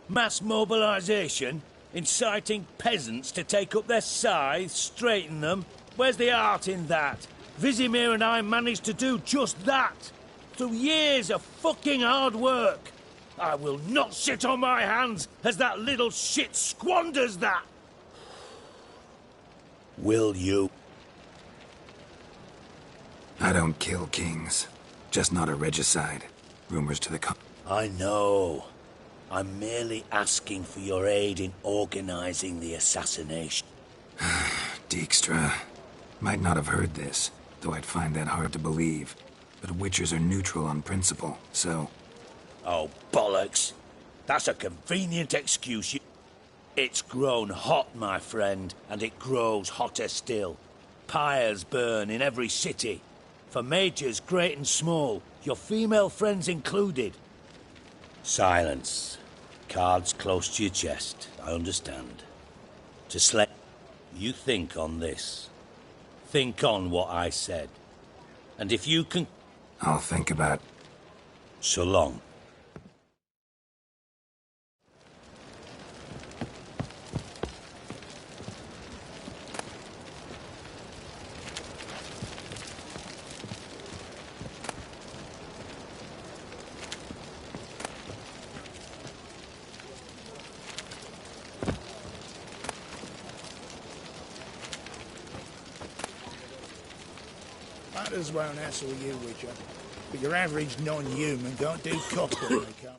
Mass mobilization? Inciting peasants to take up their scythes, straighten them? Where's the art in that? Vizimir and I managed to do just that. Through years of fucking hard work. I will not sit on my hands as that little shit squanders that. Will you? I don't kill kings. Just not a regicide. Rumors to the I know. I'm merely asking for your aid in organizing the assassination. Dijkstra. Might not have heard this, though I'd find that hard to believe. But Witchers are neutral on principle, so... Oh, bollocks. That's a convenient excuse. It's grown hot, my friend, and it grows hotter still. Pyres burn in every city. For majors great and small, your female friends included. Silence. Cards close to your chest, I understand. To slay... You think on this. Think on what I said. And if you can... I'll think about... So long. Matters won't hassle you, Witcher. But your average non-human can't do cock when they come.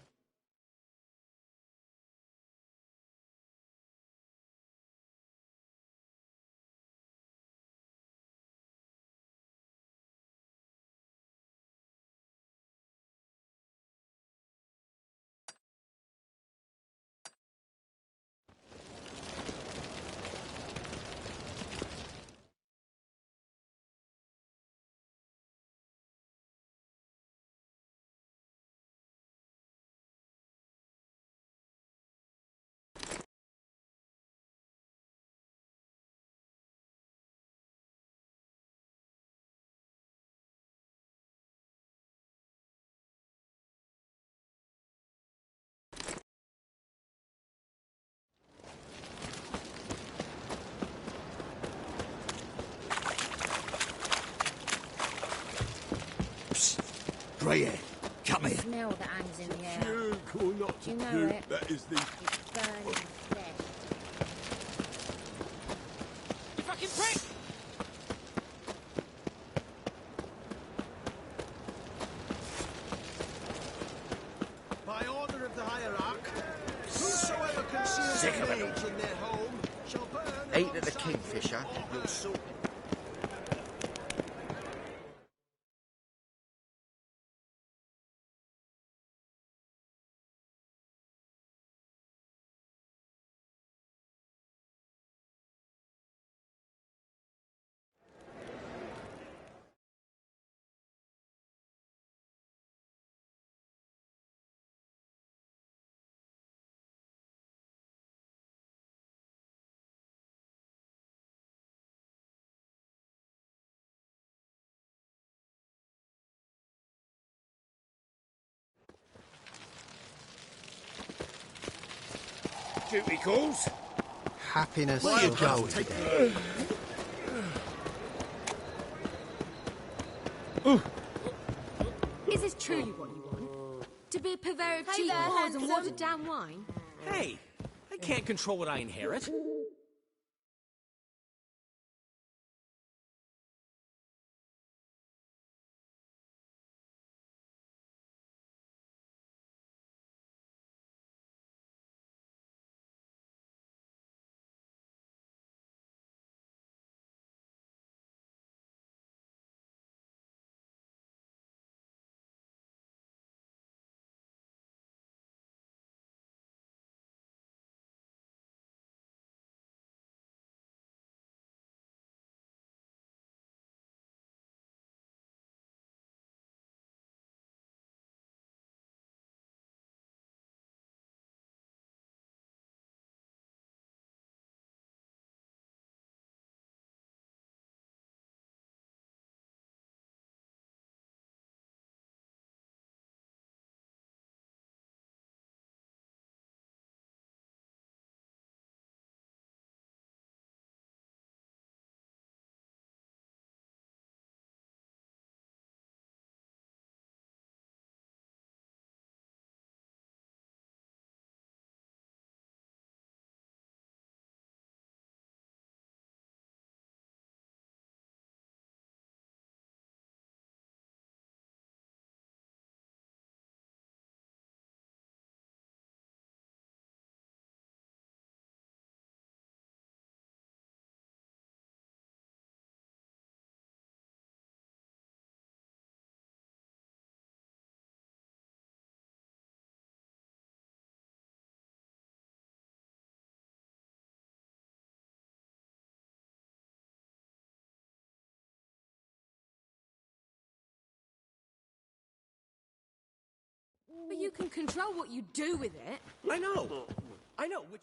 Grey hair, come here. Smell that hangs in the air. Puke or not to You know puke, it. that is the... It's burning flesh. You fucking prick! By order of the hierarch, whosoever conceals Sick of a it. mage in their home shall burn Ate at the alongside Kingfisher. your soul. Duty calls. Happiness. Where you go go? today. Is this truly what you want? To be a purveyor of Hey cheap there, whores and handsome. watered down wine? Hey, I can't control what I inherit. But you can control what you do with it. I know! I know, which...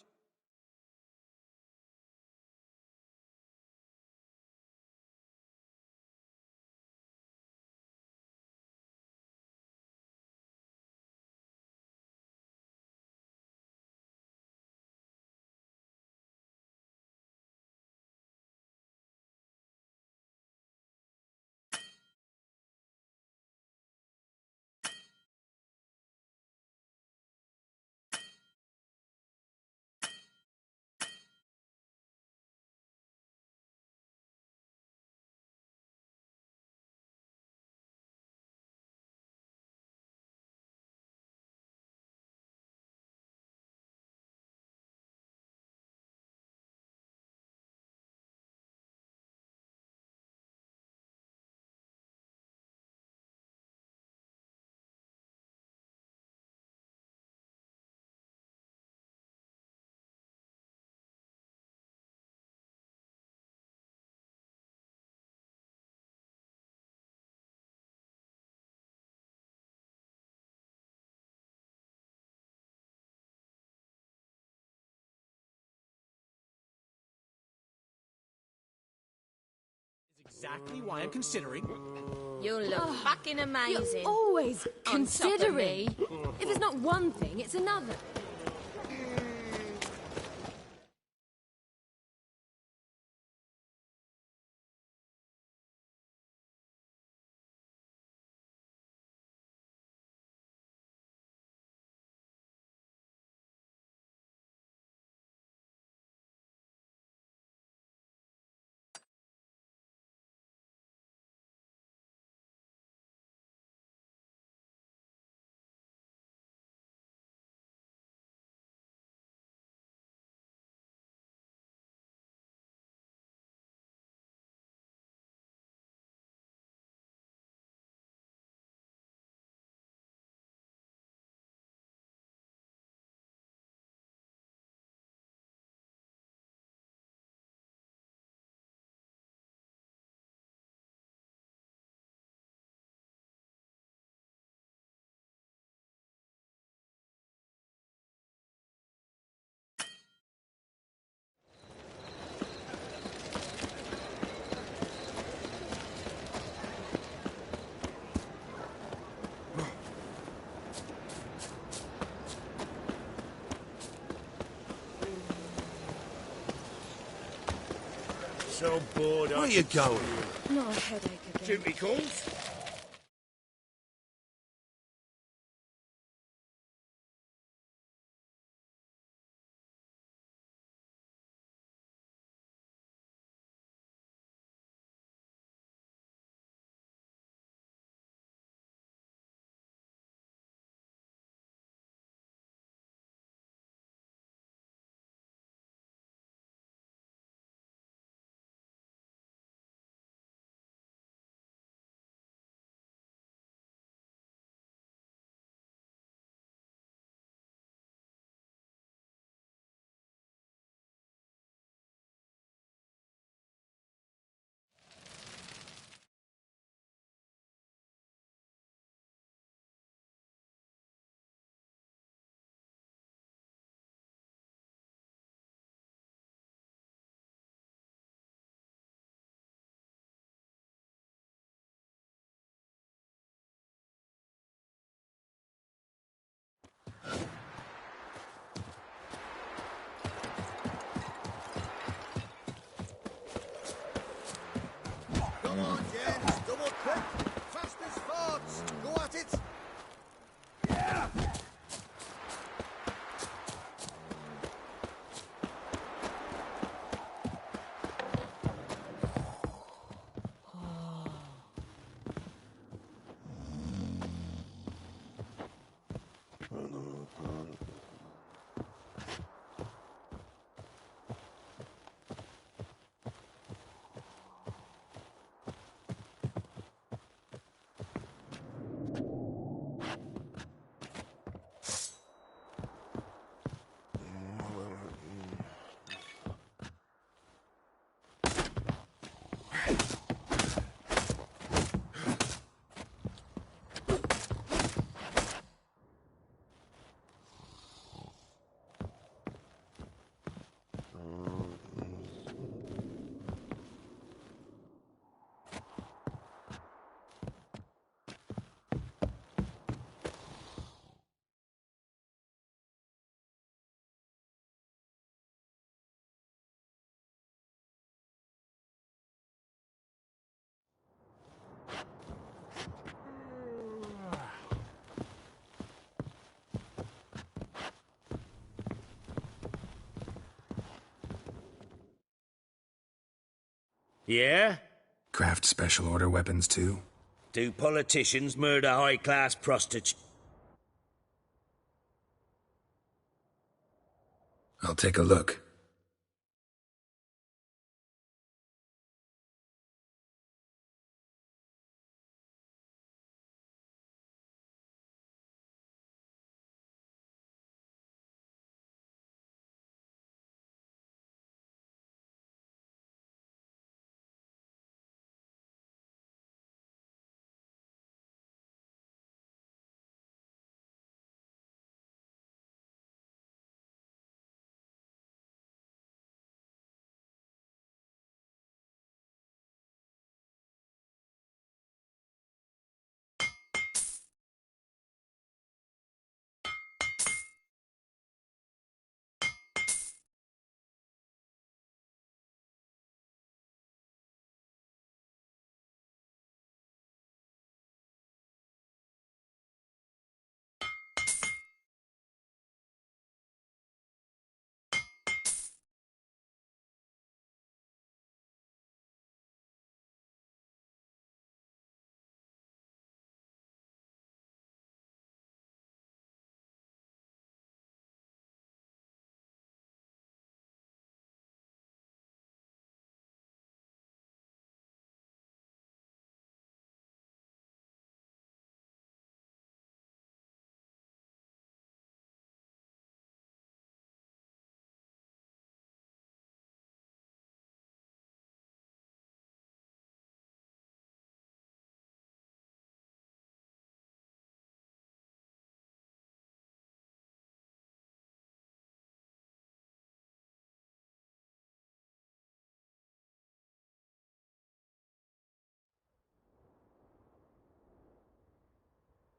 Exactly why I'm considering... You look fucking amazing. You're always On top of considering. me. If it's not one thing, it's another. So bored. Where are you going? Not a headache again. Duty calls? Come on, gents, double quick, fast as farts. Go at it. Yeah. Yeah? Craft special order weapons too? Do politicians murder high-class prostitutes? I'll take a look.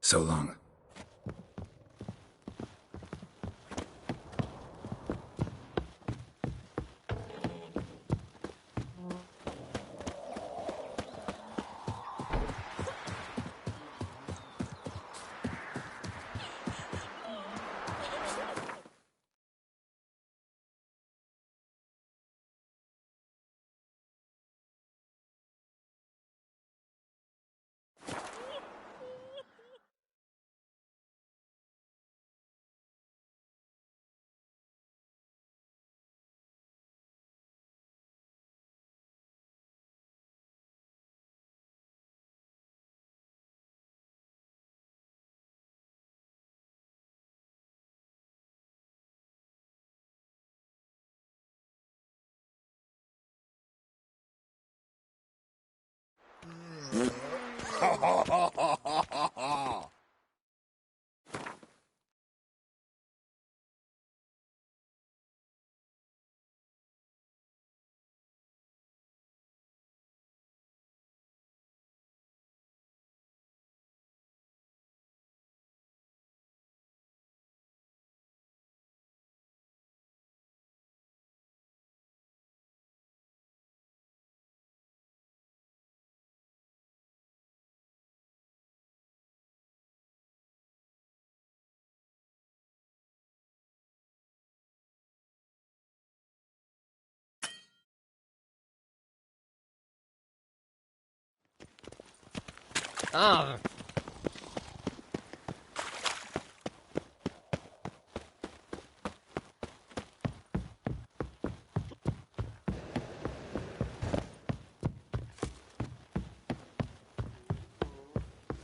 So long. Ah.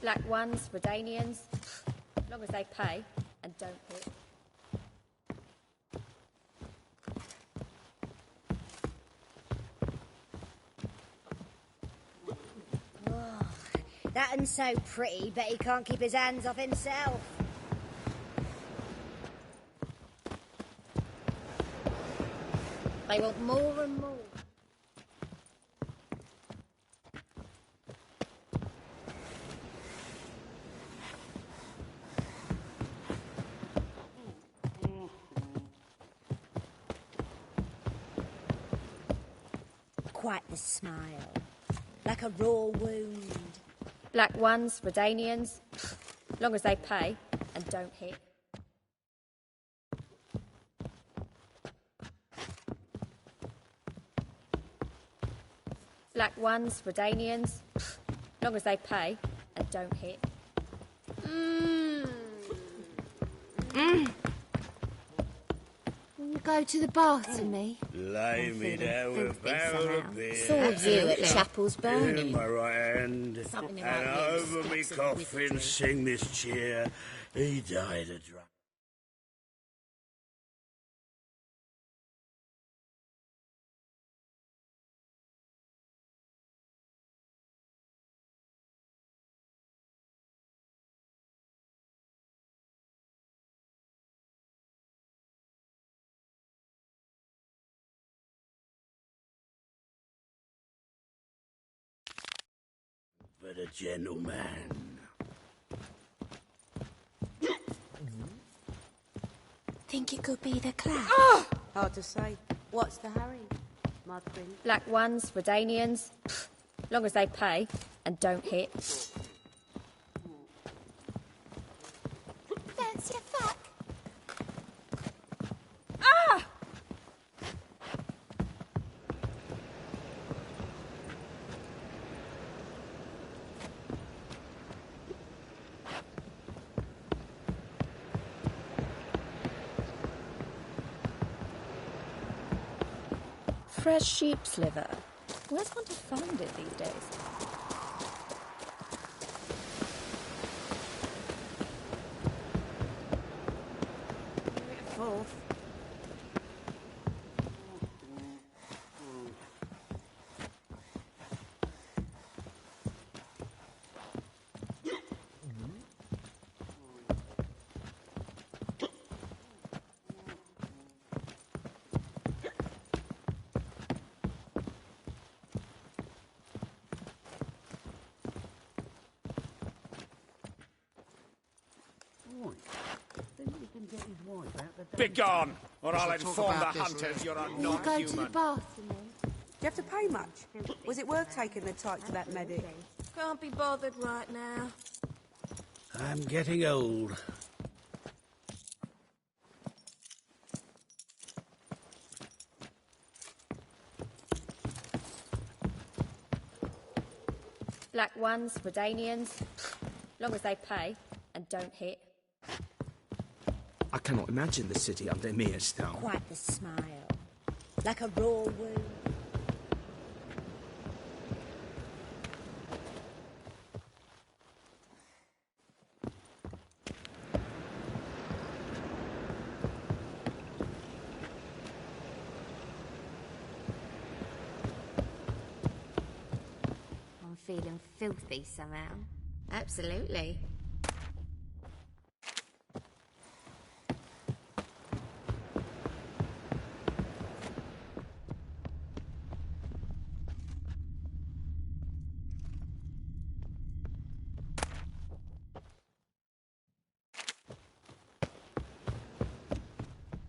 Black ones, Redanians, as long as they pay and don't hit. Oh, that one's so pretty, but he can't keep his hands off himself. They want more and more. Quite the smile. Like a raw wound. Black ones, Redanians, as long as they pay and don't hit. Black ones, Redanians. Long as they pay and don't hit. Will you go to the bath to me? Lay me down with a barrel of beer. Saw you at Chapel's In burning. my right hand, Something and about you over me sticks coffin sing this cheer. He died a drunk. But a gentleman. Think it could be the clown? Hard to say. What's the hurry, my prince? Black ones, Redanians. Long as they pay and don't hit. Fancy a fuck? Fresh sheep's liver. Where's one to find it these days? Fourth. Begone, or I'll Let's talk inform the about this hunters later. you're a Will you go to the non-human. bath to me? Do you have to pay much? Was it worth taking the tyke to that medic? Can't be bothered right now. I'm getting old. Black ones, Redanians. Long as they pay and don't hit. I cannot imagine the city under Mir's stone. Quite the smile. Like a raw wound. I'm feeling filthy somehow. Absolutely.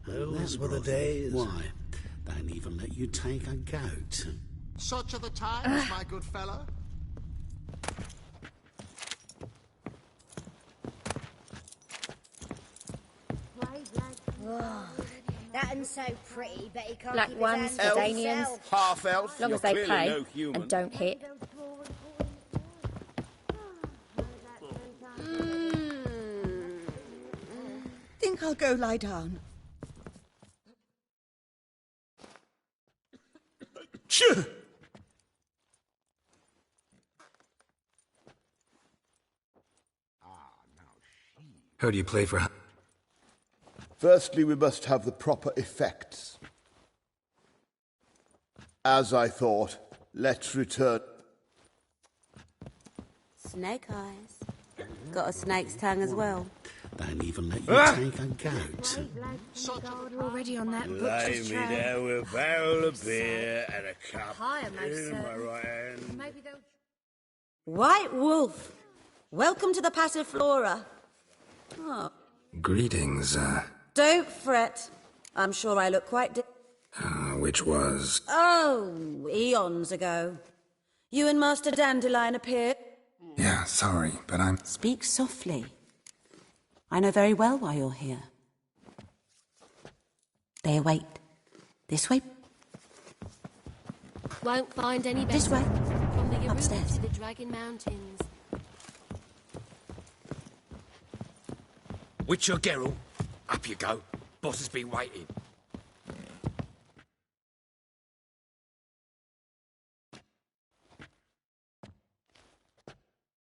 Those were the days. Why? They'd even let you take a goat. Such are the times, my good fellow. That one's so pretty, but he can't Black keep ones, his hands to Redanians. himself. Half elf. Long You're as they clearly pay no human. and don't hit. Think I'll go lie down. How do you play for... Firstly, we must have the proper effects. As I thought, let's return. Snake eyes. Got a snake's tongue as well. They'd even let you take a goat. We're already on that Lay butcher's me trail. down with a barrel of beer and a cup Higher, most in my certainly. right hand. Maybe they'll... White Wolf. Welcome to the Passiflora. Oh, Greetings, don't fret. I'm sure I look quite which was... Oh, eons ago. You and Master Dandelion appeared. Yeah, sorry, but I'm... Speak softly. I know very well why you're here. They await. This way. Won't find any better. This way. From the Yoruba Upstairs. to the Dragon Mountains. Witcher Geralt, up you go. Boss has been waiting.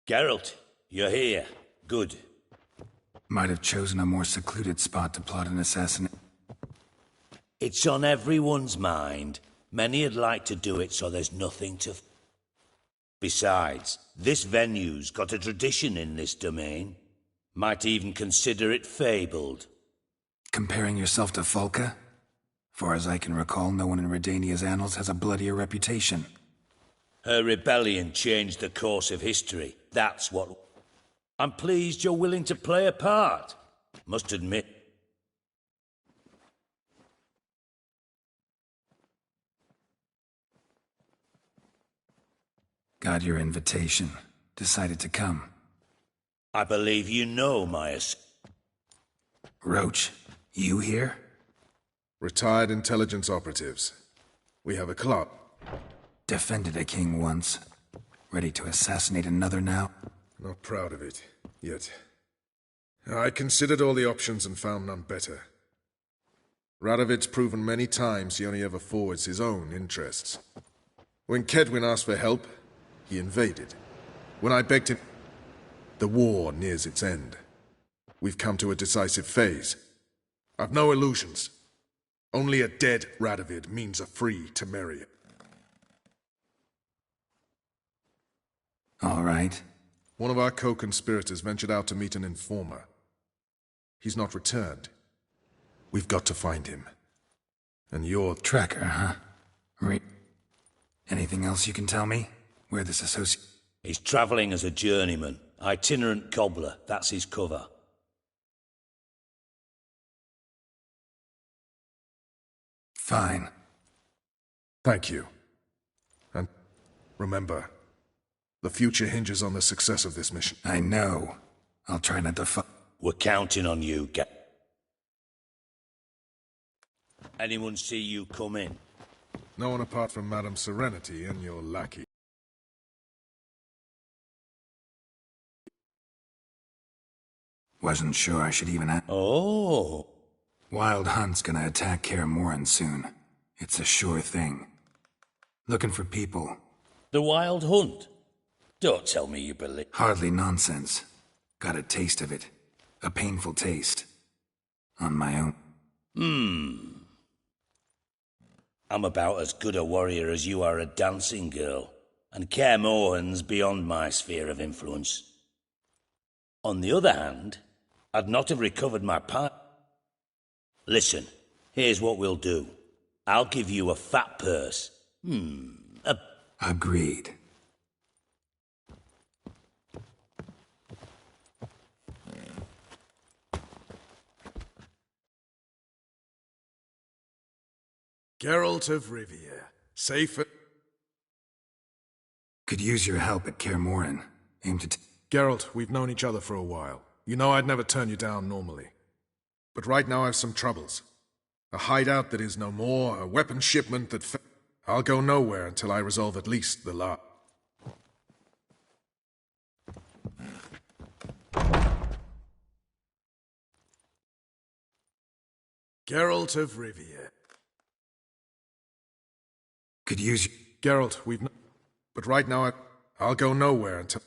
Geralt, you're here. Good. Might have chosen a more secluded spot to plot an assassination. It's on everyone's mind. Many'd like to do it so there's nothing to... Besides, this venue's got a tradition in this domain. Might even consider it fabled. Comparing yourself to Folka? Far as I can recall, no one in Redania's annals has a bloodier reputation. Her rebellion changed the course of history. That's what... I'm pleased you're willing to play a part. Must admit... Got your invitation. Decided to come. I believe you know my... Roach, you here? Retired intelligence operatives. We have a club. Defended a king once. Ready to assassinate another now? Not proud of it, yet. I considered all the options and found none better. Radovid's proven many times he only ever forwards his own interests. When Kedwin asked for help, he invaded. When I begged him... The war nears its end. We've come to a decisive phase. I've no illusions. Only a dead Radovid means a free Temeria. All right. One of our co-conspirators ventured out to meet an informer. He's not returned. We've got to find him. And you're... Tracker, huh? Anything else you can tell me? Where this associate... He's travelling as a journeyman. Itinerant cobbler. That's his cover. Fine. Thank you. And remember, the future hinges on the success of this mission. I know. I'll try not to We're counting on you, Anyone see you come in? No one apart from Madame Serenity and your lackey. Wasn't sure I should even ask. Oh. Wild Hunt's gonna attack Kaer Morhen soon. It's a sure thing. Looking for people. The Wild Hunt? Don't tell me you believe... Hardly nonsense. Got a taste of it. A painful taste. On my own. I'm about as good a warrior as you are a dancing girl. And Kaer Morhen's beyond my sphere of influence. On the other hand, I'd not have recovered my part. Listen, here's what we'll do. I'll give you a fat purse. Agreed. Geralt of Rivia. Safe at... Could use your help at Kaer Morhen. Aim to... Geralt, we've known each other for a while. You know I'd never turn you down normally. But right now I've some troubles. A hideout that is no more, a weapon shipment that... I'll go nowhere until I resolve at least the law. Geralt of Rivia. Could use... Geralt, we've... But right now I'll go nowhere until...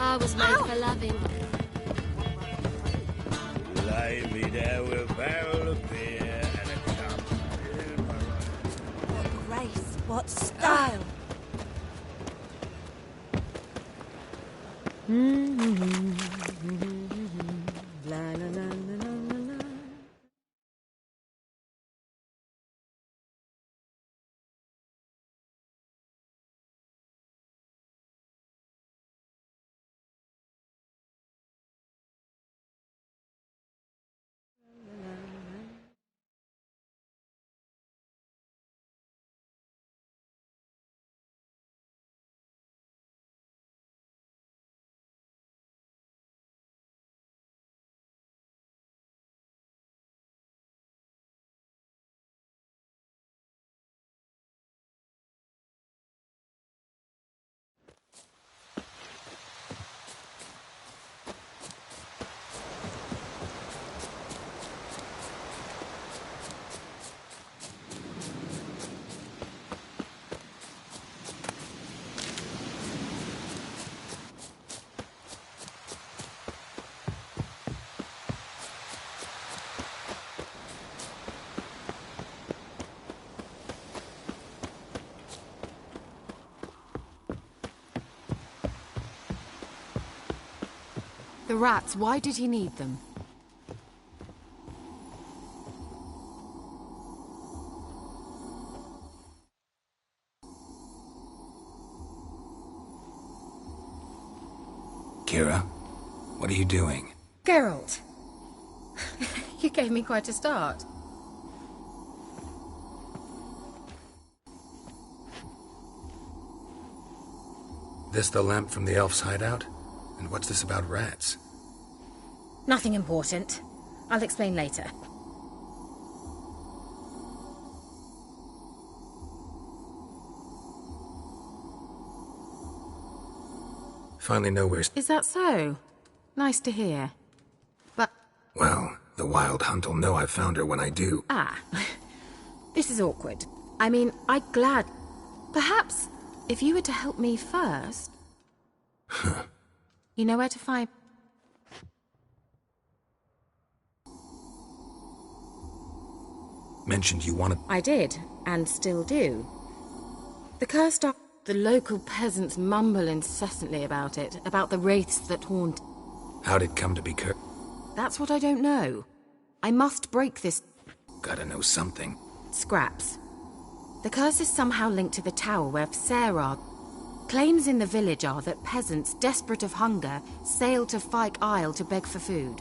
I was made for loving. Lay me there with a barrel of beer and a cup. What grace, what style. La la la la la la. The rats, why did he need them? Kira, what are you doing? Geralt! You gave me quite a start. This the lamp from the elf's hideout? And what's this about rats? Nothing important. I'll explain later. Finally know where's... Is that so? Nice to hear. But... Well, the Wild Hunt'll know I found her when I do. Ah. This is awkward. I mean, I'd glad... Perhaps, if you were to help me first... You know where to find... Mentioned you wanted... I did, and still do. The cursed are... The local peasants mumble incessantly about it, about the wraiths that haunt... How'd it come to be cursed? That's what I don't know. I must break this... Gotta know something. Scraps. The curse is somehow linked to the tower where Sarah... Claims in the village are that peasants, desperate of hunger, sailed to Fyke Isle to beg for food.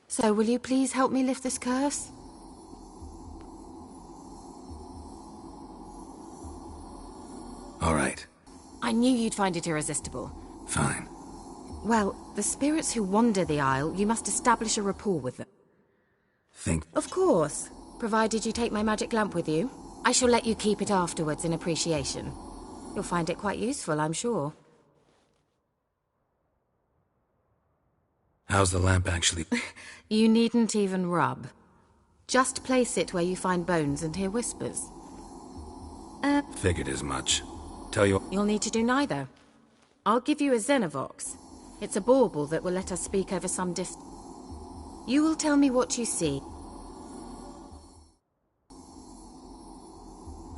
So will you please help me lift this curse? All right. I knew you'd find it irresistible. Fine. Well, the spirits who wander the Isle, you must establish a rapport with them. Think... Of course. Provided you take my magic lamp with you. I shall let you keep it afterwards in appreciation. You'll find it quite useful, I'm sure. How's the lamp actually... You needn't even rub. Just place it where you find bones and hear whispers. Figured as much. Tell you... You'll need to do neither. I'll give you a Xenovox. It's a bauble that will let us speak over some distance. You will tell me what you see.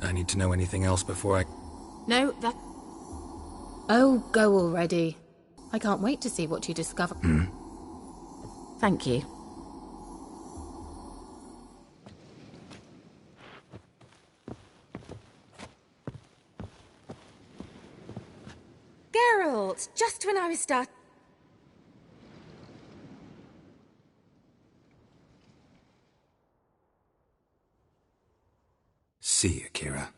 I need to know anything else before I... No, that... Oh, go already. I can't wait to see what you discover. Thank you. Geralt, just when I was See you, Kira.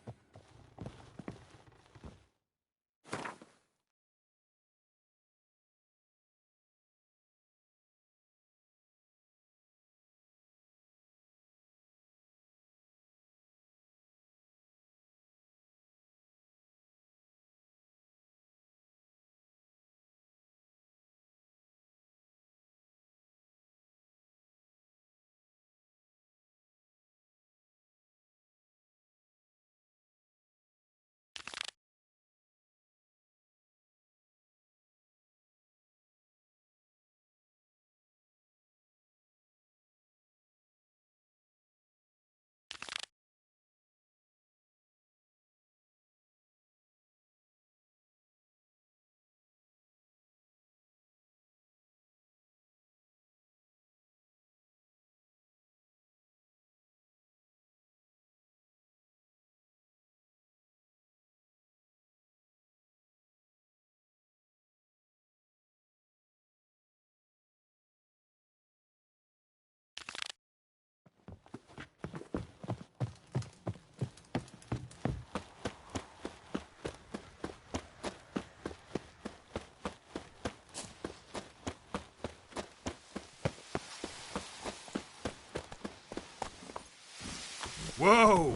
Whoa!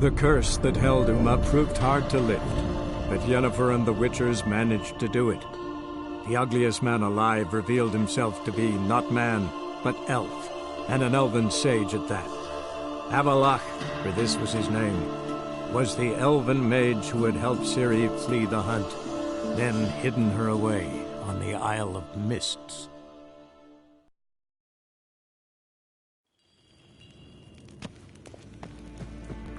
The curse that held Uma proved hard to lift, but Yennefer and the Witchers managed to do it. The ugliest man alive revealed himself to be not man, but elf, and an elven sage at that. Avalach, for this was his name, was the elven mage who had helped Ciri flee the hunt, then hidden her away on the Isle of Mists.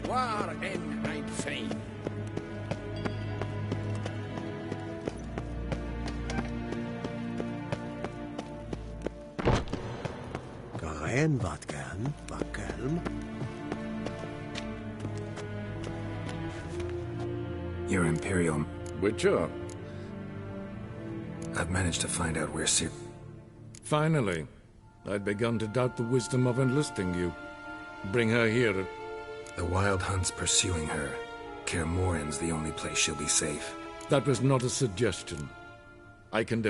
War in ein Fee. Gerein wat gern, Bakelm. Your Imperial... Witcher? I've managed to find out where Ciri... Finally. I'd begun to doubt the wisdom of enlisting you. Bring her here. The Wild Hunt's pursuing her. Kaer Morhen's the only place she'll be safe. That was not a suggestion. I can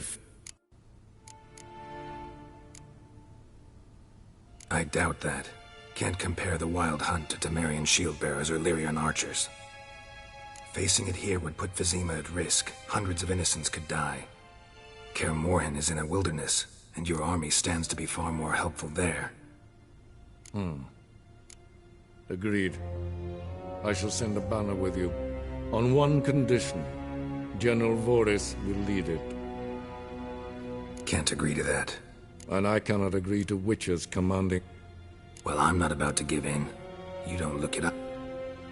I doubt that. Can't compare the Wild Hunt to Temerian shield-bearers or Lyrian archers. Facing it here would put Vizima at risk. Hundreds of innocents could die. Kaer Morhen is in a wilderness, and your army stands to be far more helpful there. Agreed. I shall send a banner with you. On one condition. General Voris will lead it. Can't agree to that. And I cannot agree to Witchers commanding... Well, I'm not about to give in. You don't look it up.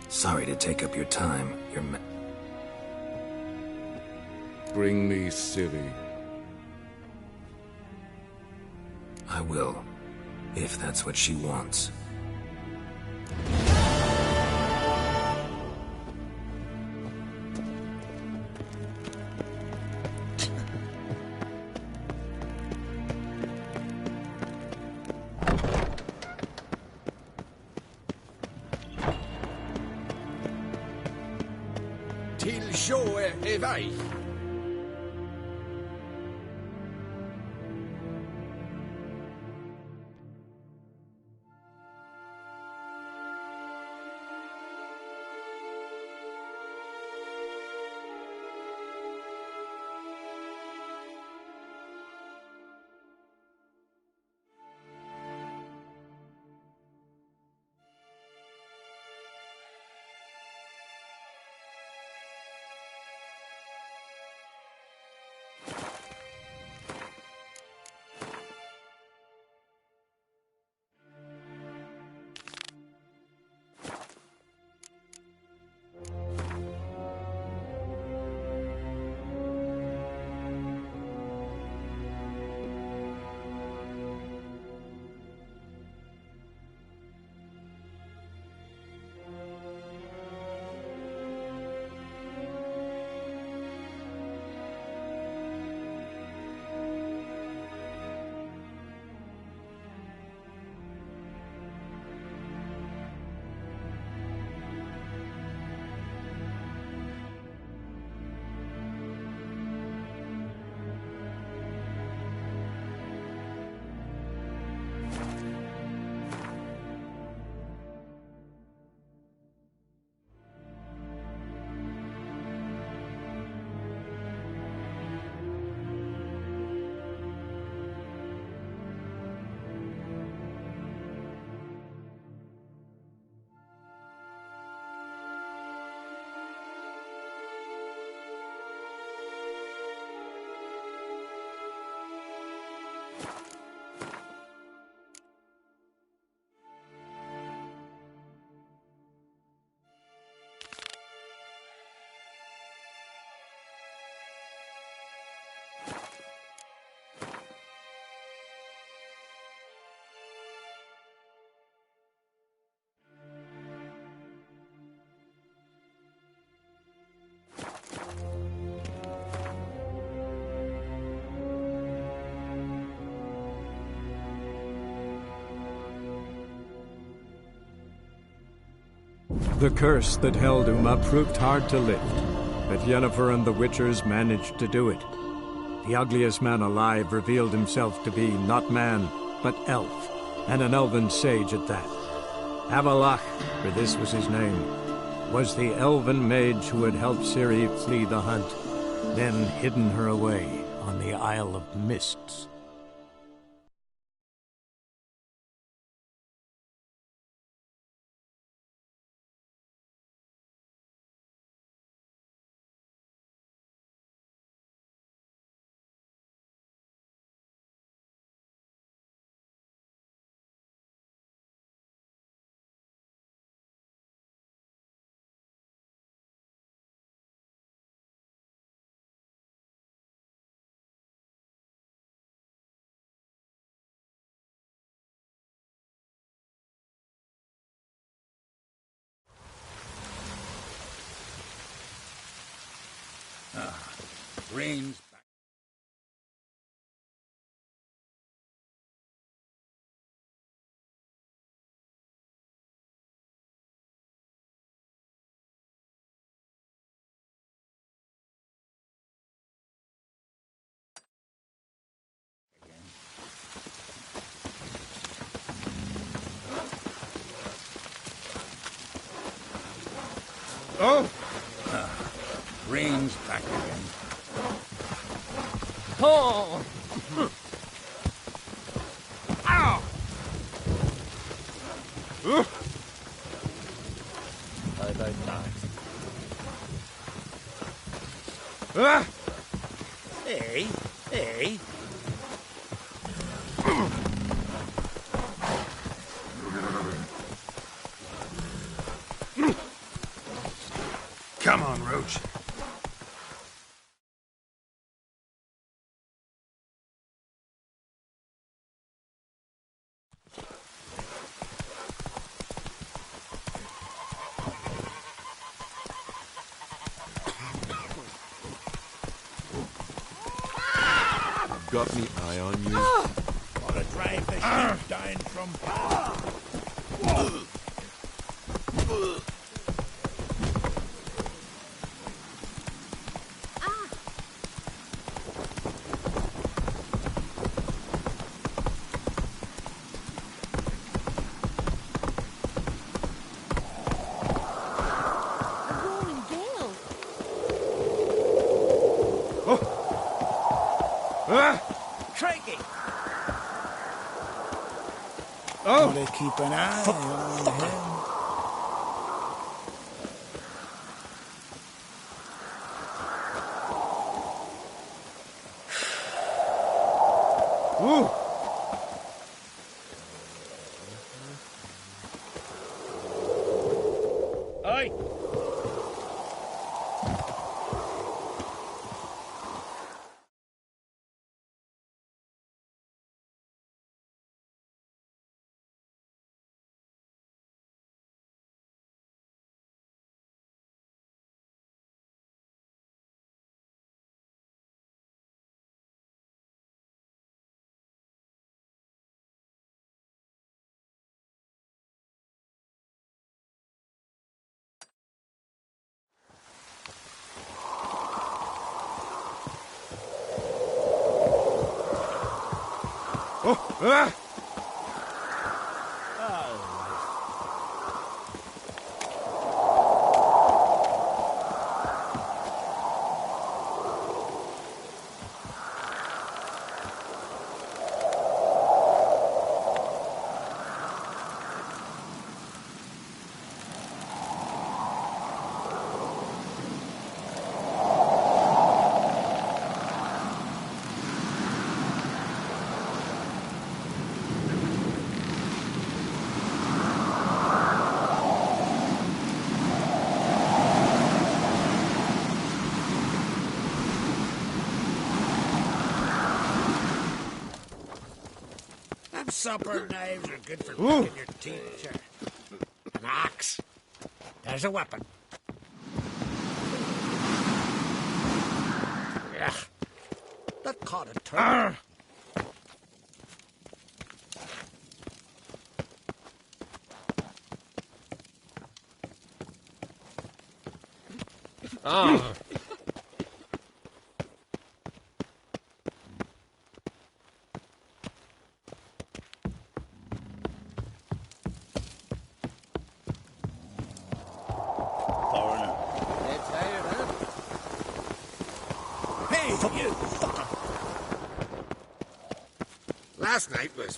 Sorry to take up your time. Bring me Ciri. I will. If that's what she wants. Till sjå är väg. The curse that held Uma proved hard to lift, but Yennefer and the Witchers managed to do it. The ugliest man alive revealed himself to be not man, but elf, and an elven sage at that. Avalach, for this was his name, was the elven mage who had helped Ciri flee the hunt, then hidden her away on the Isle of Mists. Rain's back. Oh! Rain's back again. Oh! Ow! Bye bye bye. Ah! Hey, hey. Come on, Roach. Got me eye on you? Gotta drive the sheep down from... Crikey! Oh! Gotta keep an eye on him. Ooh! Aye! Oh! Ah! Supper knives are good for picking your teeth, sure. An axe. There's a weapon. Yeah. That caught a turtle. Ah. Foreigner. Dead tired, huh? Hey, you fucker! Last night was...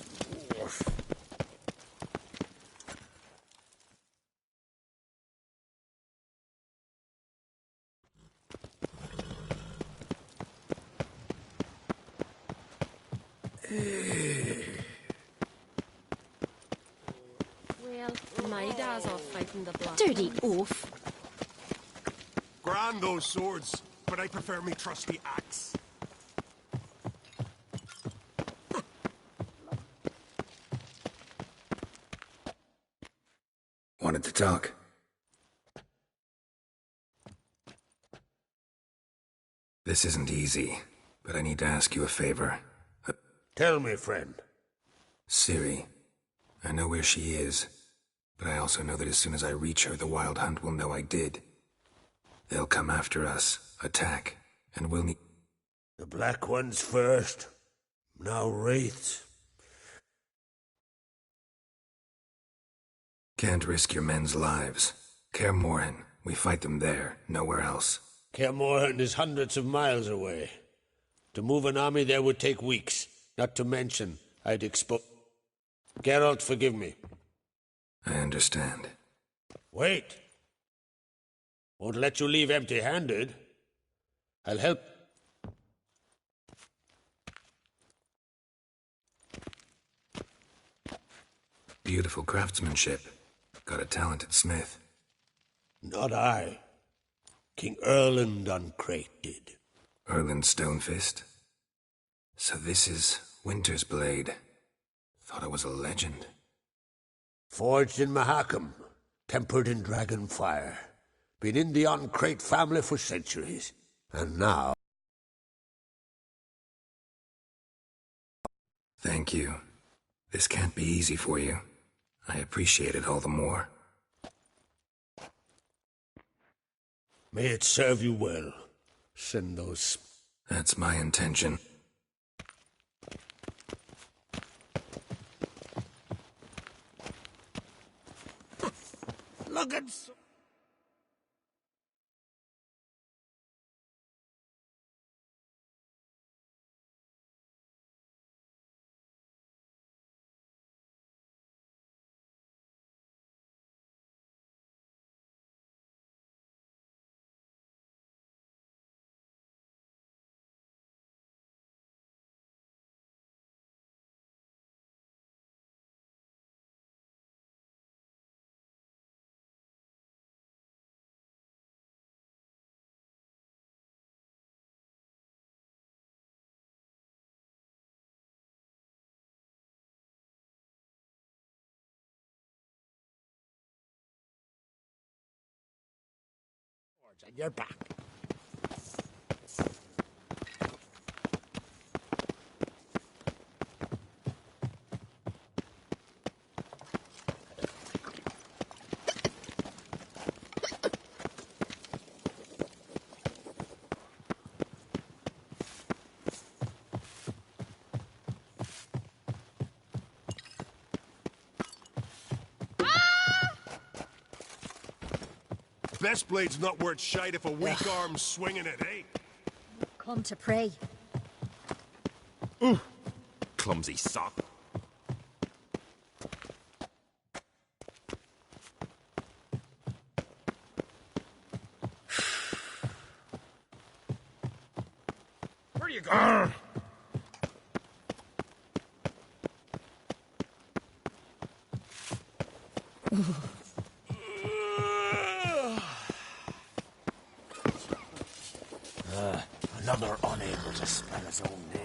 Well, my dad's off fighting the black. Dirty oaf. Grand those swords, but I prefer me trusty axe. Wanted to talk. This isn't easy, but I need to ask you a favor. Tell me, friend. Ciri. I know where she is, but I also know that as soon as I reach her, the Wild Hunt will know I did. They'll come after us, attack, and we'll need... The Black Ones first. Now Wraiths. Can't risk your men's lives. Kaer Morhen, we fight them there, nowhere else. Kaer Morhen is hundreds of miles away. To move an army there would take weeks, not to mention I'd expose... Geralt, forgive me. I understand. Wait. Won't let you leave empty-handed. I'll help. Beautiful craftsmanship. Got a talented smith. Not I. King Erland Uncrate did. Erland Stonefist? So this is Winter's Blade. Thought it was a legend. Forged in Mahakam, tempered in dragon fire. Been in the Uncrate family for centuries. And now... Thank you. This can't be easy for you. I appreciate it all the more. May it serve you well. Send those... That's my intention. Look at... And you're back. Best blade's not worth shite if a weak arm's swinging it, eh? Come to pray. Clumsy sock. Where are you going? Another unable to spell his own name.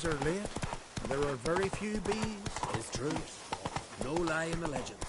Blooms are late. There are very few bees. It's true. No lie in the legend.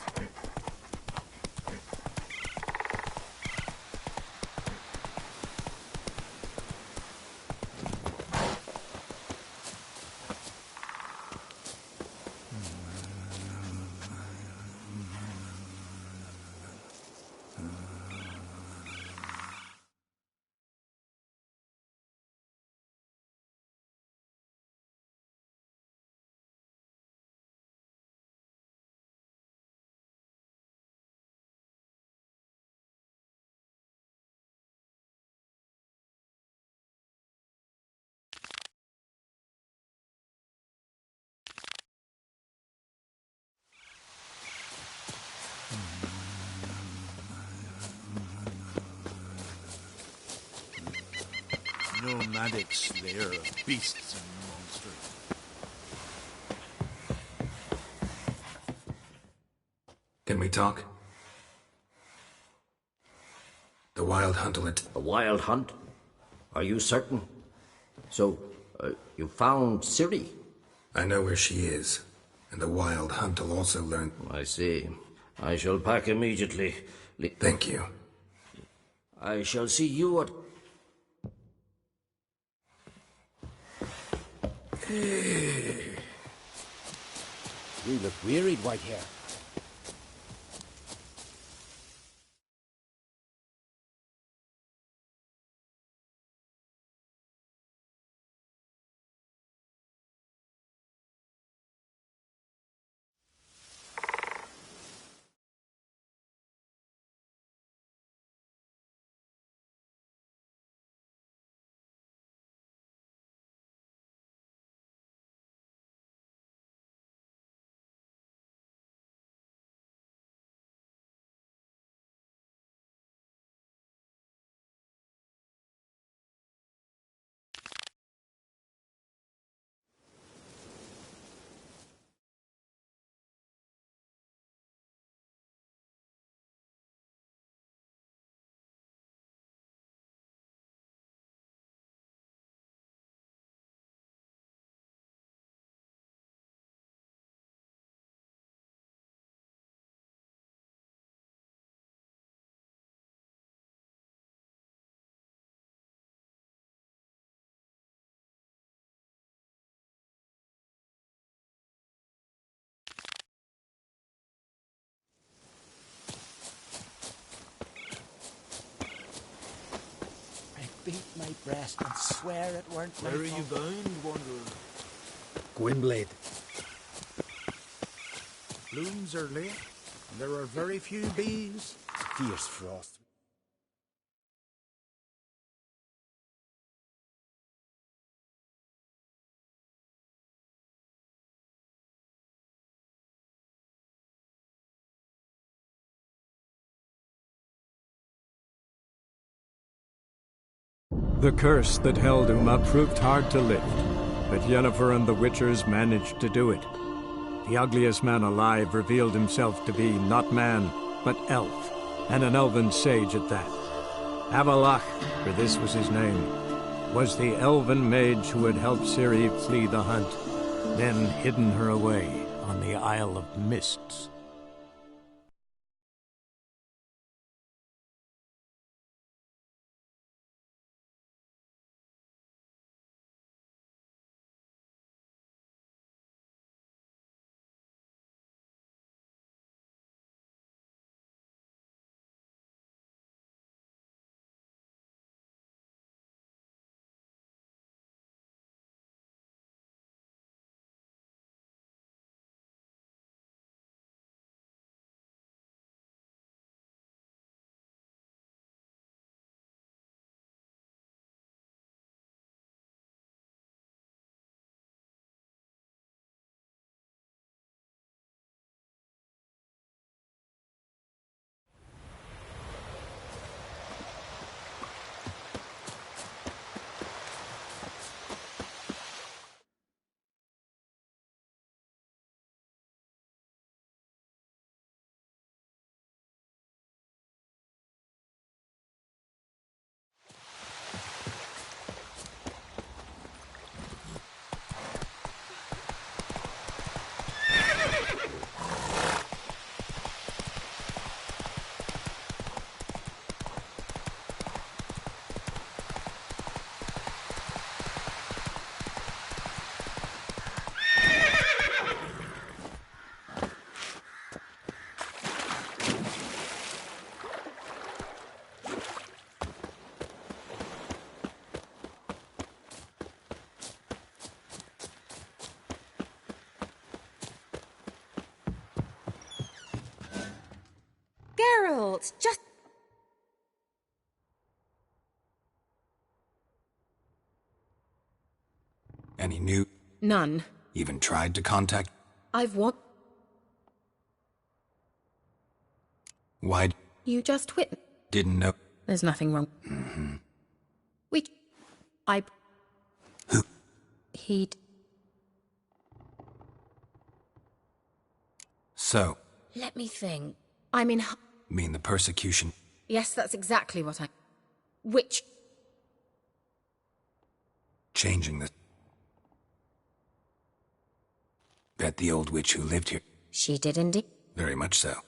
Nomadic slayer of beasts and monsters. Can we talk? The Wild Hunt will A wild hunt? Are you certain? So, you found Ciri? I know where she is, and the Wild Hunt will also learn. I see. I shall pack immediately. Thank you. I shall see you at... You look wearied, Whitehair. Beat my breast and swear it weren't Where are you bound, wanderer? Gwynblade. Blooms are late. There are very few bees. Fierce frost. The curse that held Uma proved hard to lift, but Yennefer and the Witchers managed to do it. The ugliest man alive revealed himself to be not man, but elf, and an elven sage at that. Avalach, for this was his name, was the elven mage who had helped Ciri flee the hunt, then hidden her away on the Isle of Mists. Geralt, just... Any new? None. Even tried to contact? I've what? Why? You just wit. Didn't know. There's nothing wrong. Mm-hmm. Who? He'd... So? Let me think. I mean... Mean the persecution? Yes, that's exactly what I... Which... Changing the... Bet the old witch who lived here. She did indeed. Very much so.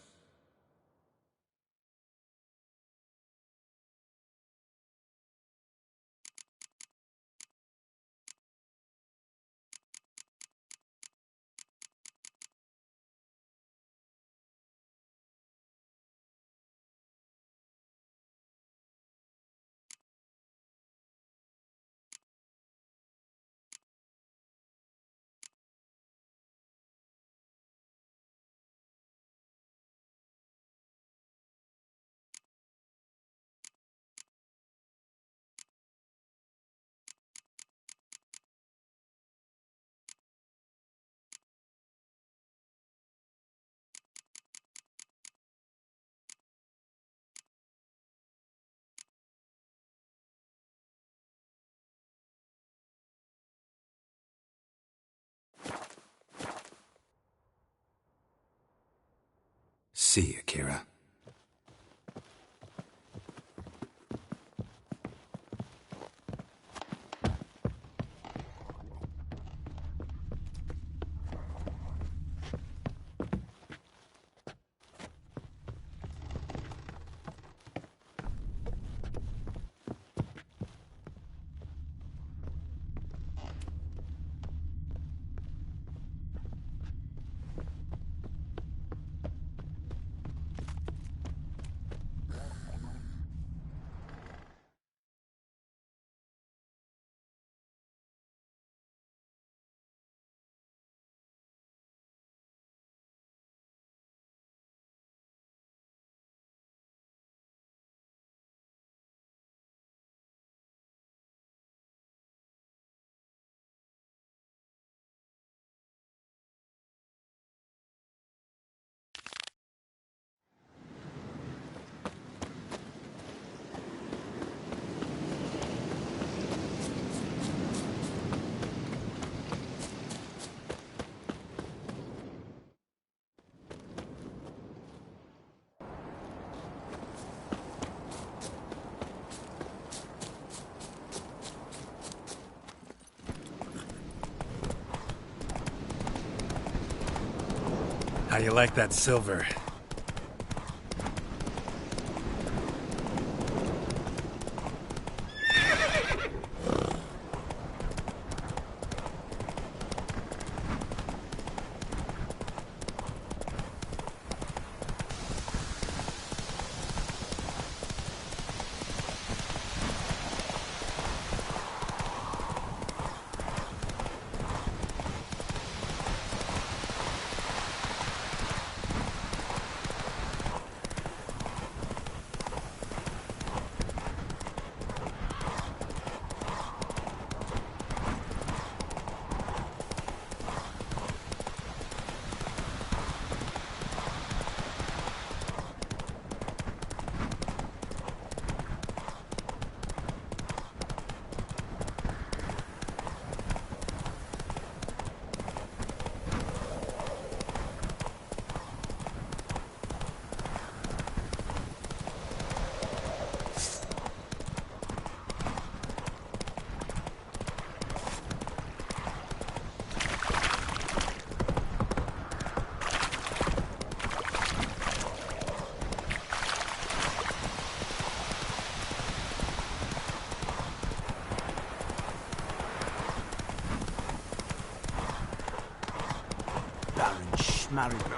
See you, Kira. How you like that silver?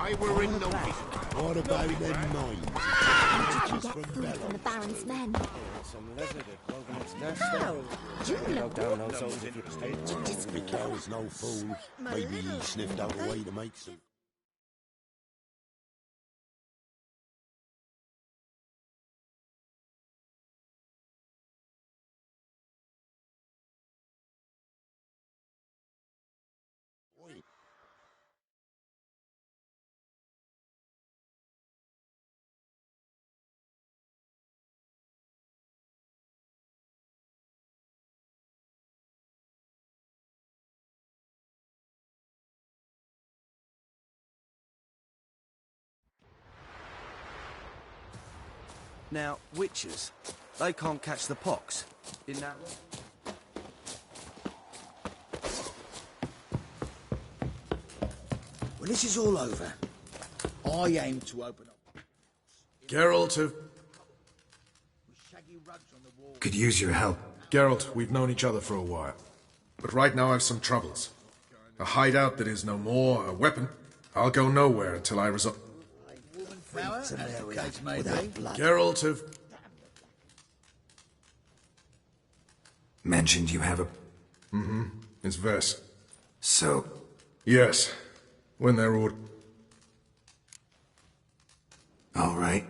I were in the week. What about them mines? How did you get food from the Baron's men? Some lizard had broken its nest. How? You know. Down those souls if you The cow's no fool. Maybe he sniffed out a way to make some. Now, witches, they can't catch the pox. In that way? When this is all over, I aim to open up. Geralt of... Could use your help. Geralt, we've known each other for a while. But right now I've some troubles. A hideout that is no more, a weapon. I'll go nowhere until I resolve... Geralt of... Mentioned you have a... Mm-hmm. It's verse. So? Yes. When they're ordered. All right.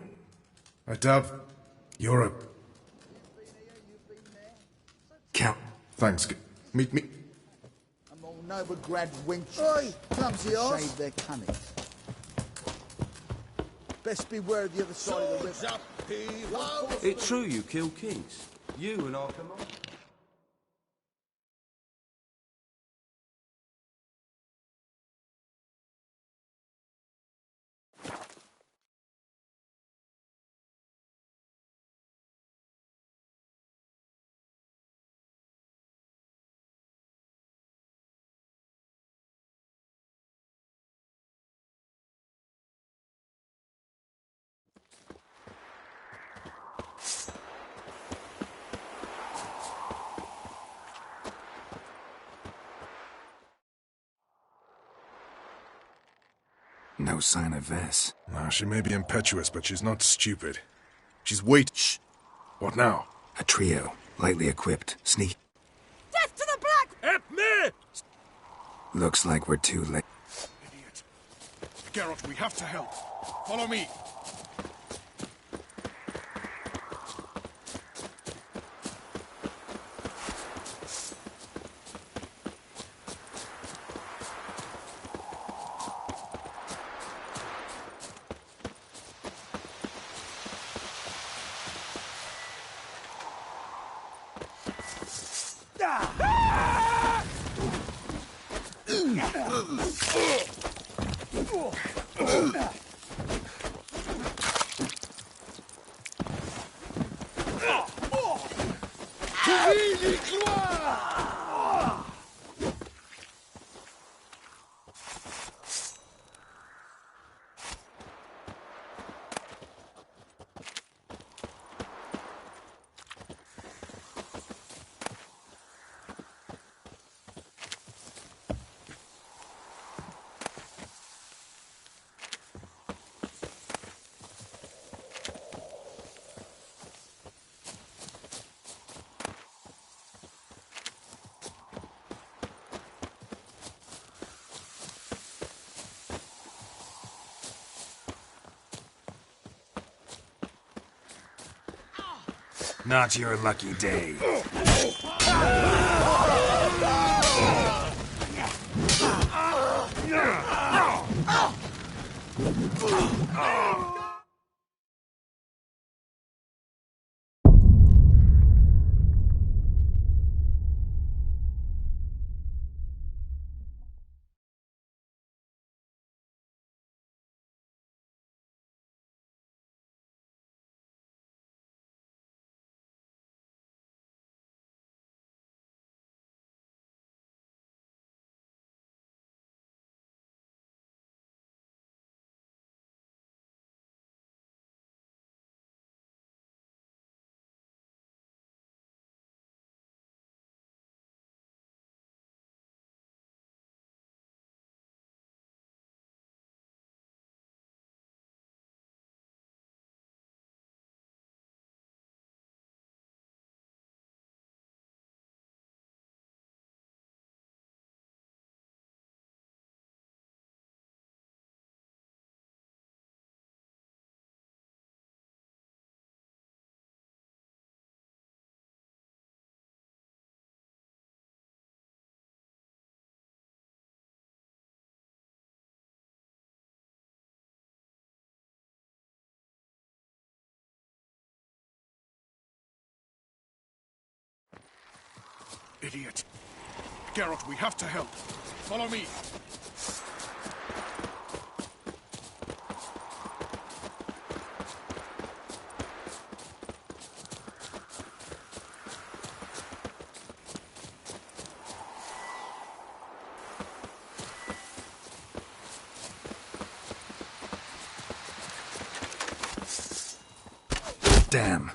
I doubt... You're a... Count. Thanks. Meet me... Among noble grad wenches. Oi, clumsy horse. Shave their cunning. Best beware of the other side of the river. It's true you kill kings. You and Arkham. No sign of Vess. No, she may be impetuous, but she's not stupid. She's wait. Shh. What now? A trio, lightly equipped, sneak. Death to the black! Help me! Looks like we're too late. Idiot. Geralt, we have to help. Follow me. Not your lucky day. Idiot. Geralt, we have to help. Follow me. Damn.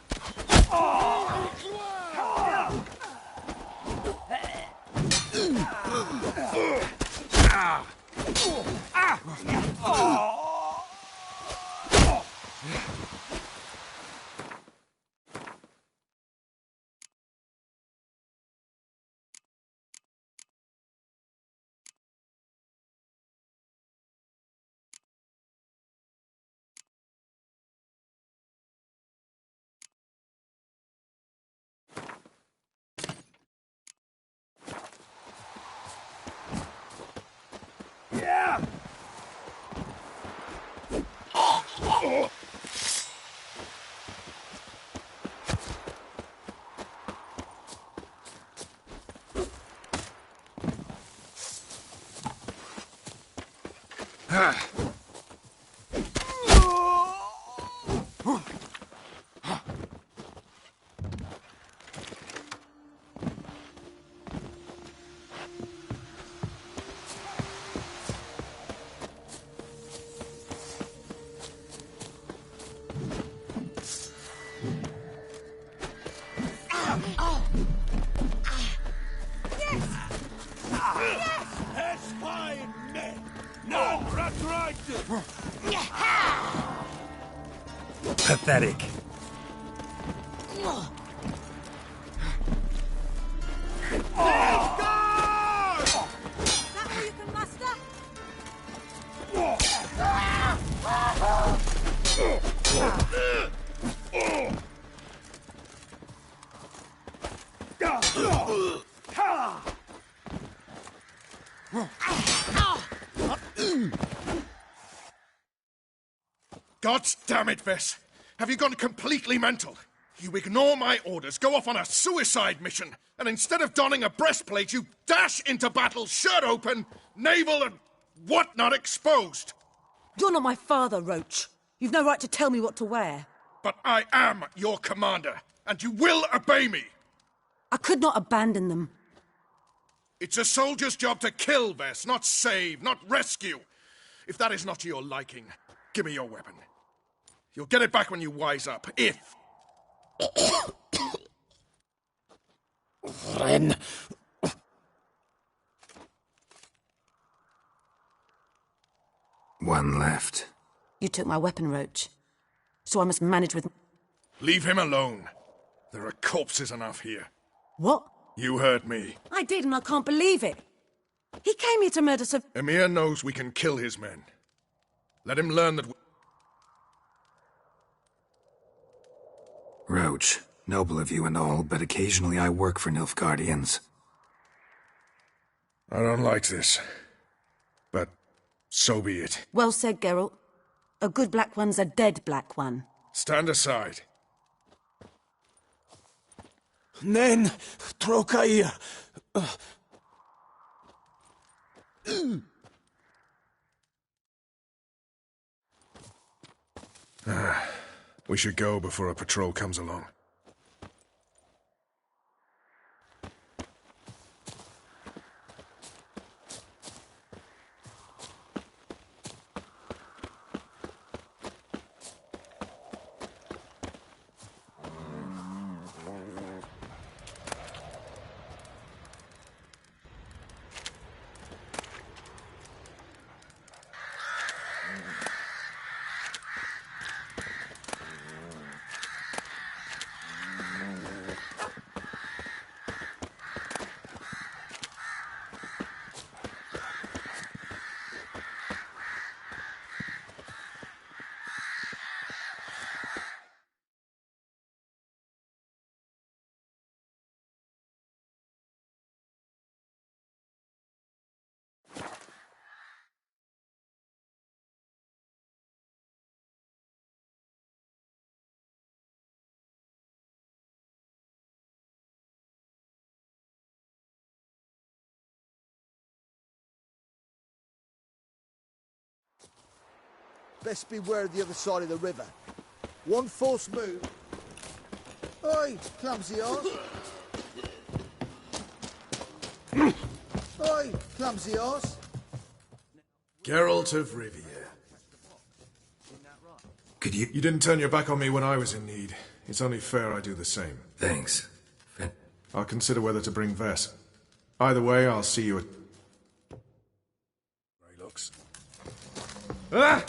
That's fine, men! No, that's right! Pathetic. God damn it, Vess! Have you gone completely mental? You ignore my orders, go off on a suicide mission, and instead of donning a breastplate, you dash into battle, shirt open, navel and whatnot exposed! You're not my father, Roach. You've no right to tell me what to wear. But I am your commander, and you will obey me! I could not abandon them. It's a soldier's job to kill, Vess, not save, not rescue. If that is not to your liking, give me your weapon. You'll get it back when you wise up, if... Ren. One left. You took my weapon, Roach. So I must manage with... Leave him alone. There are corpses enough here. What? You heard me. I did, and I can't believe it. He came here to murder Sir... Emir knows we can kill his men. Let him learn that... Roach, noble of you and all, but occasionally I work for Nilfgaardians. I don't like this. But so be it. Well said, Geralt. A good black one's a dead black one. Stand aside. Nen, Trokair. We should go before a patrol comes along. Best beware of the other side of the river. One false move. Oi, clumsy arse. Oi, clumsy arse. Geralt of Rivia. Could you... You didn't turn your back on me when I was in need. It's only fair I do the same. Thanks. I'll consider whether to bring Vess. Either way, I'll see you at... Grey looks. Ah!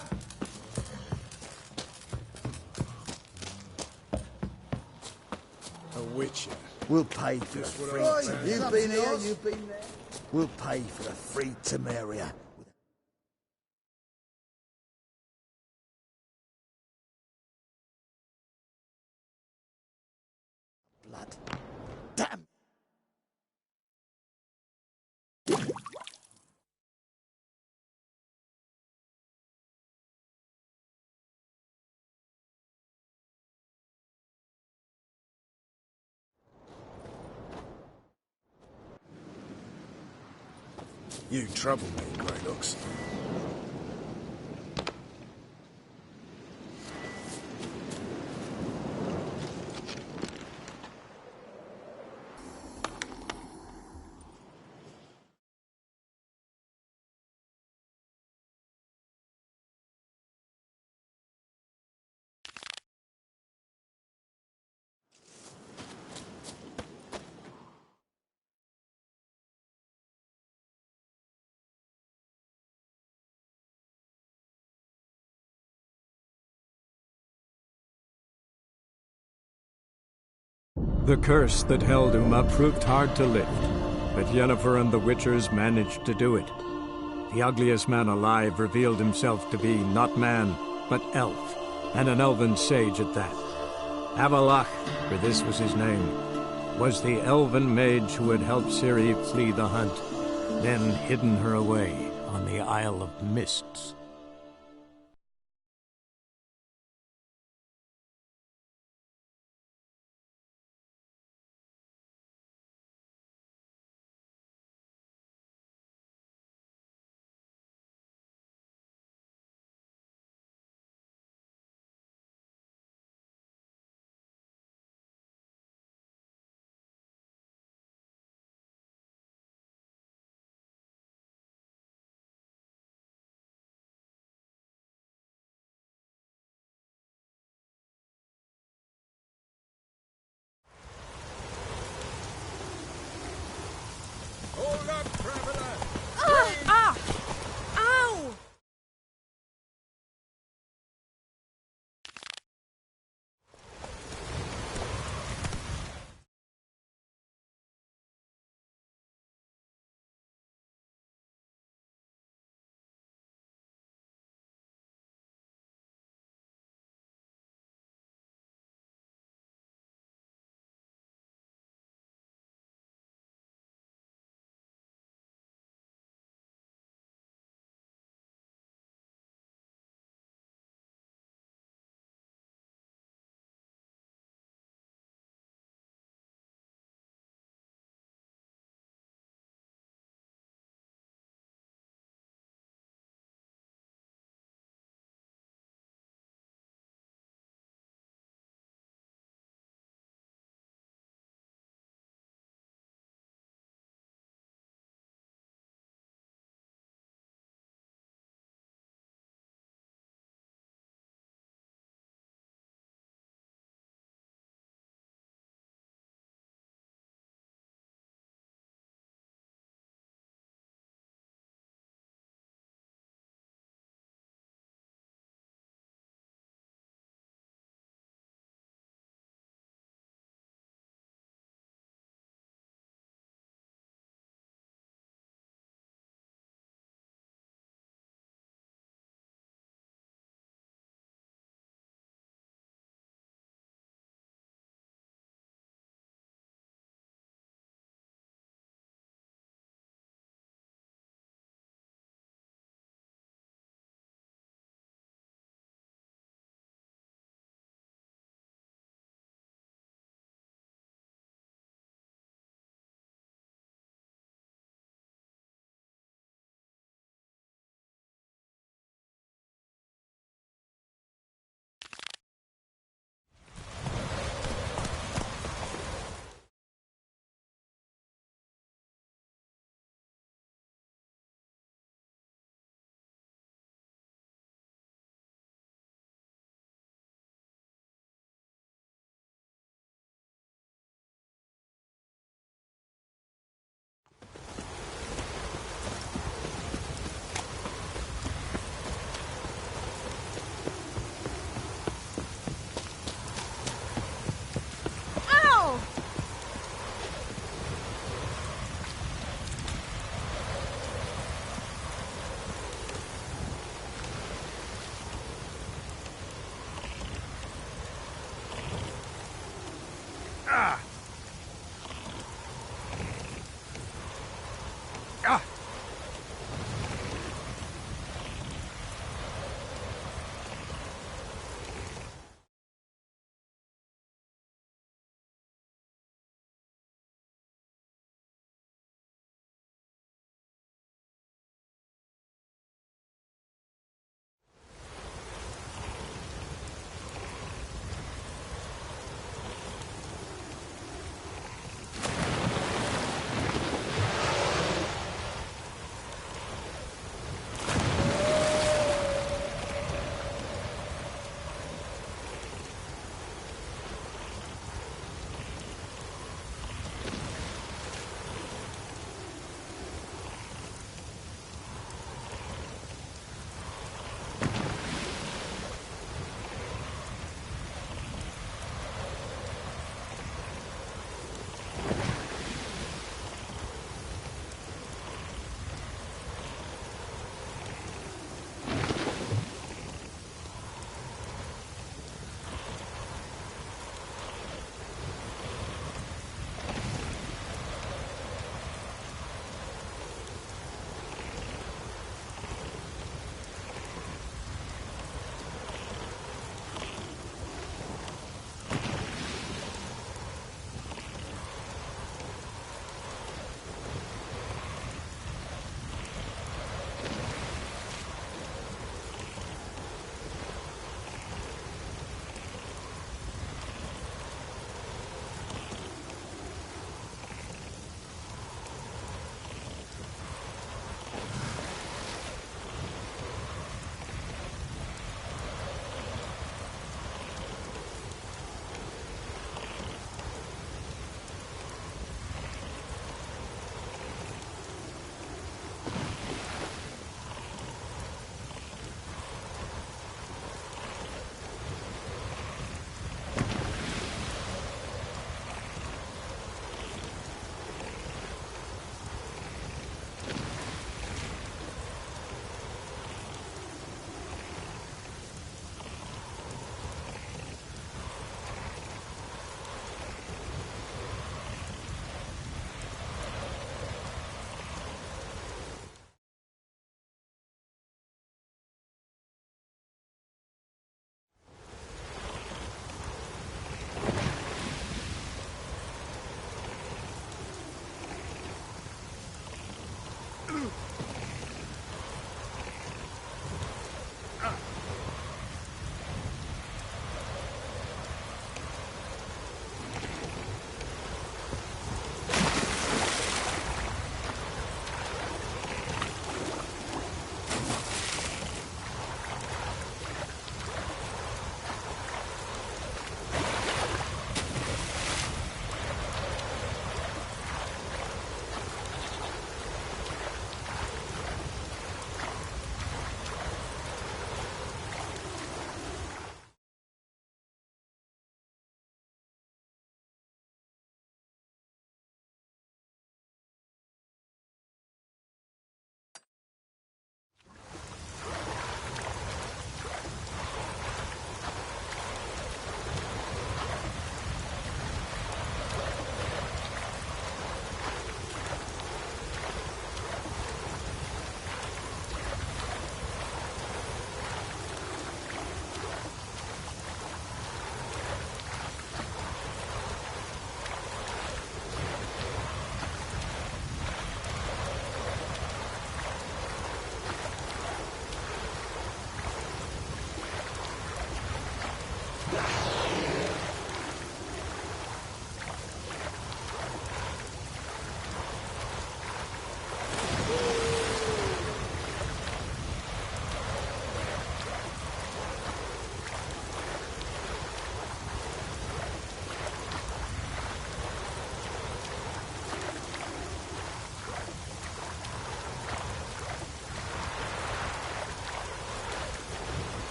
A witcher. We'll pay for the free. You've been here, you've been there. We'll pay for the free Temeria. Blood. Damn. You trouble me, Grey looks. The curse that held Uma proved hard to lift, but Yennefer and the Witchers managed to do it. The ugliest man alive revealed himself to be not man, but elf, and an elven sage at that. Avalach, for this was his name, was the elven mage who had helped Ciri flee the hunt, then hidden her away on the Isle of Mists.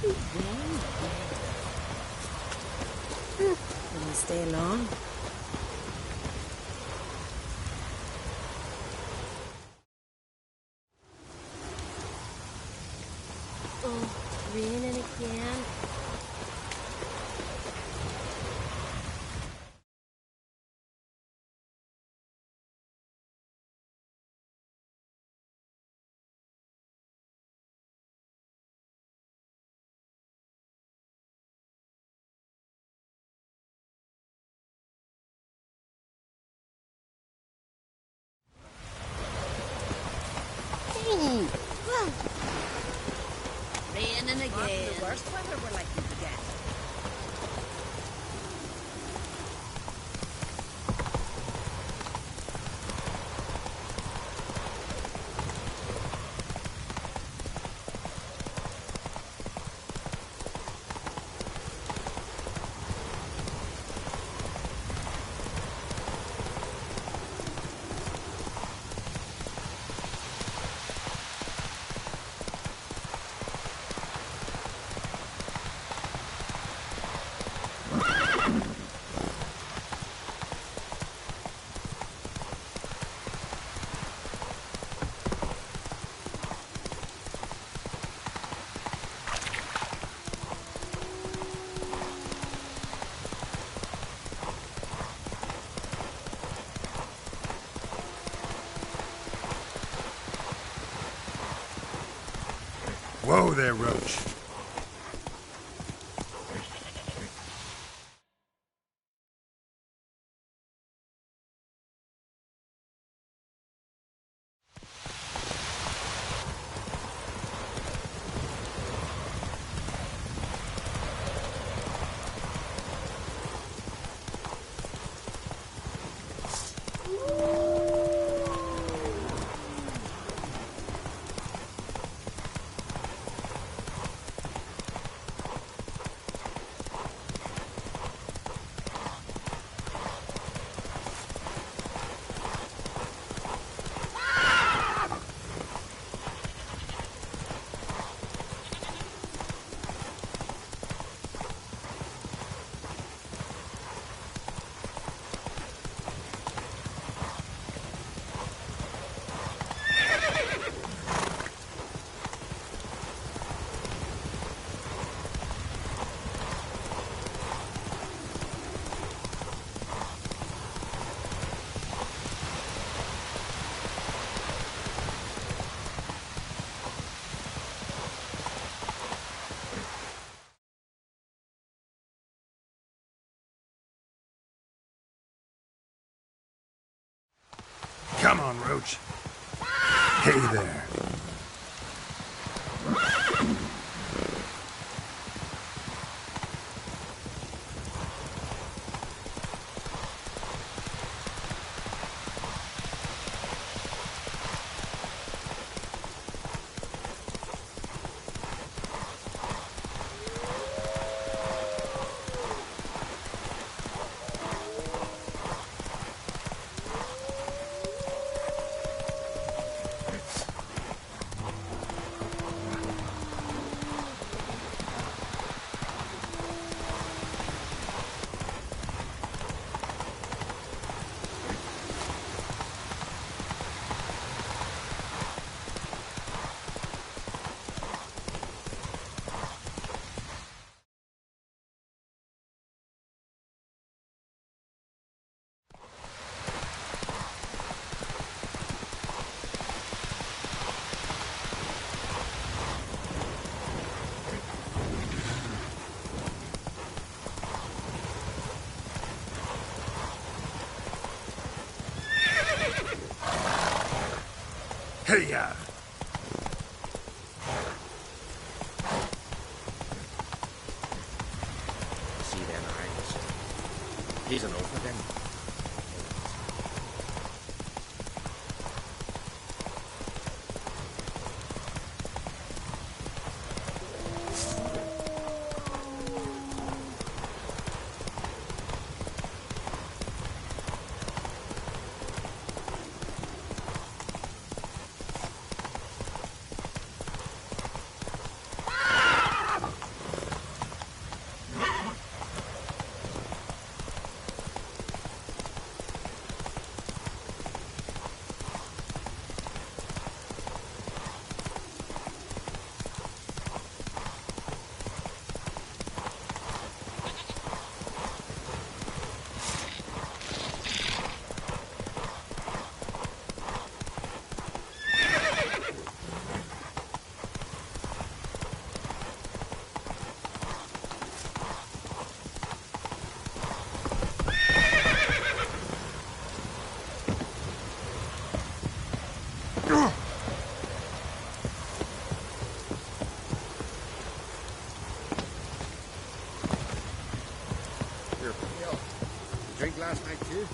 Didn't stay long. Oh, raining again. Raining again. The worst weather we're likely to get. Whoa there, Roach. Come on, Roach. Hey there. Hey-ya! See them eyes? He's an over them. last night, too.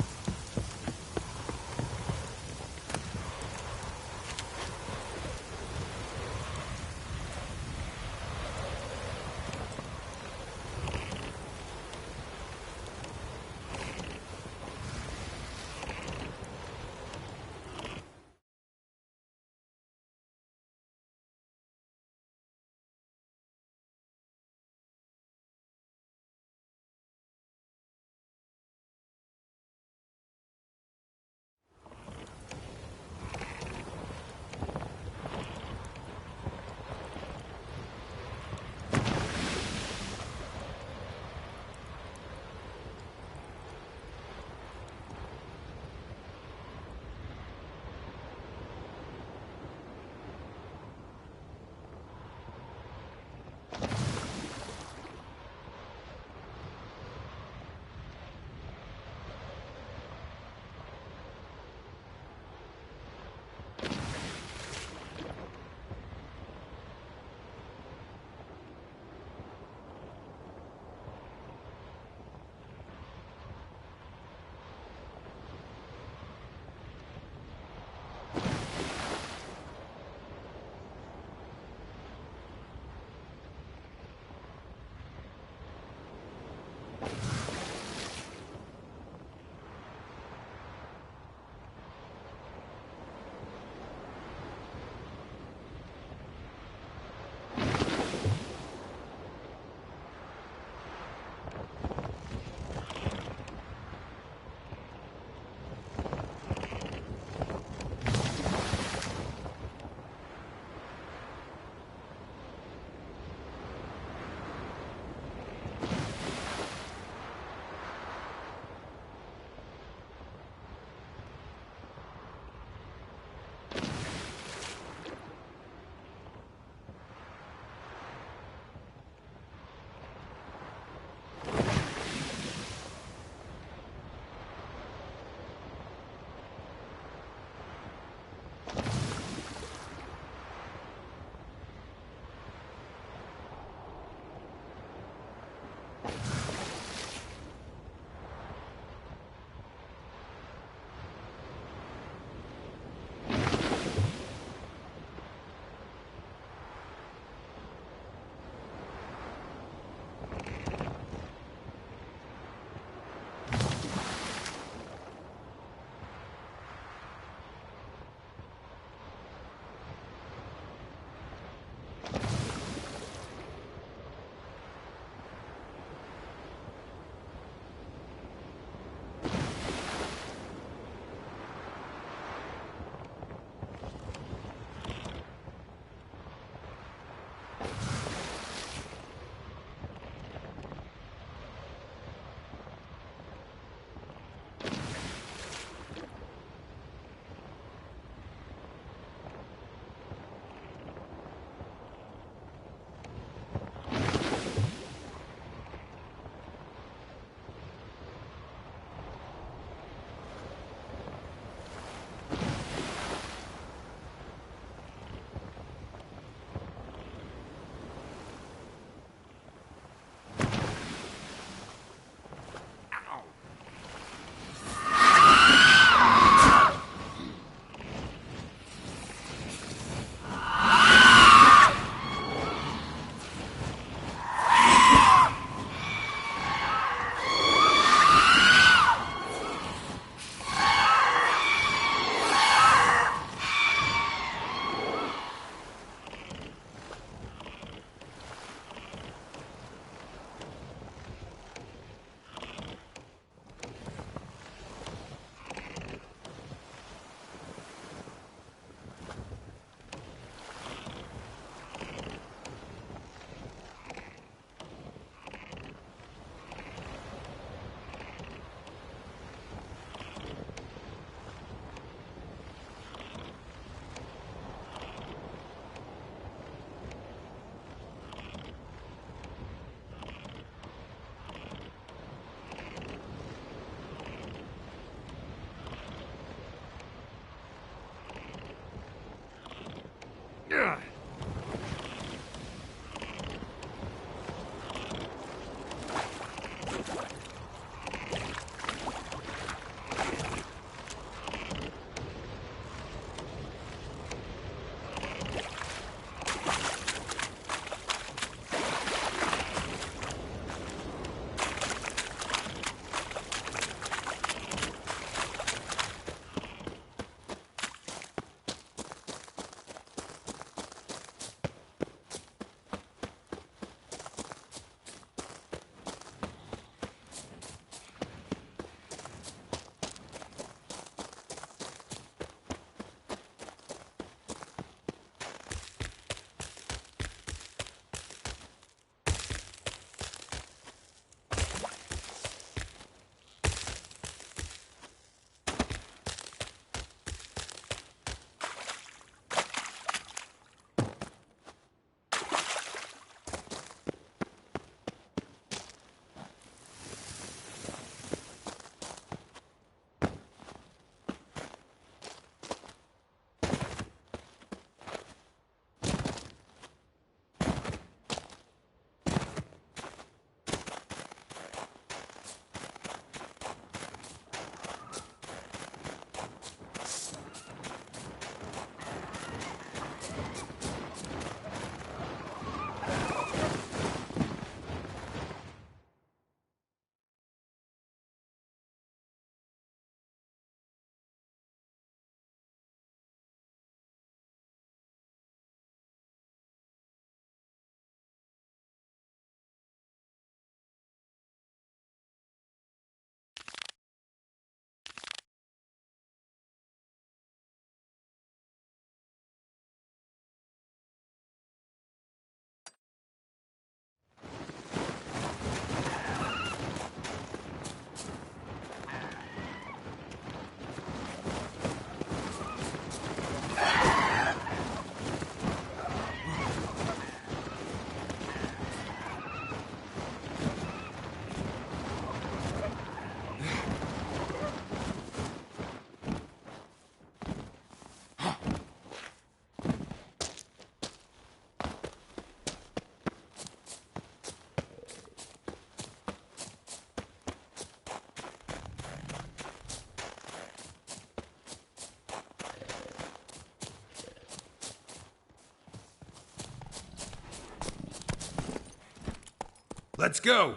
Let's go!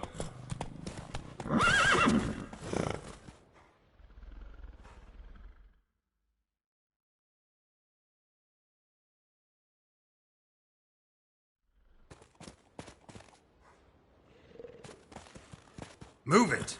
Move it!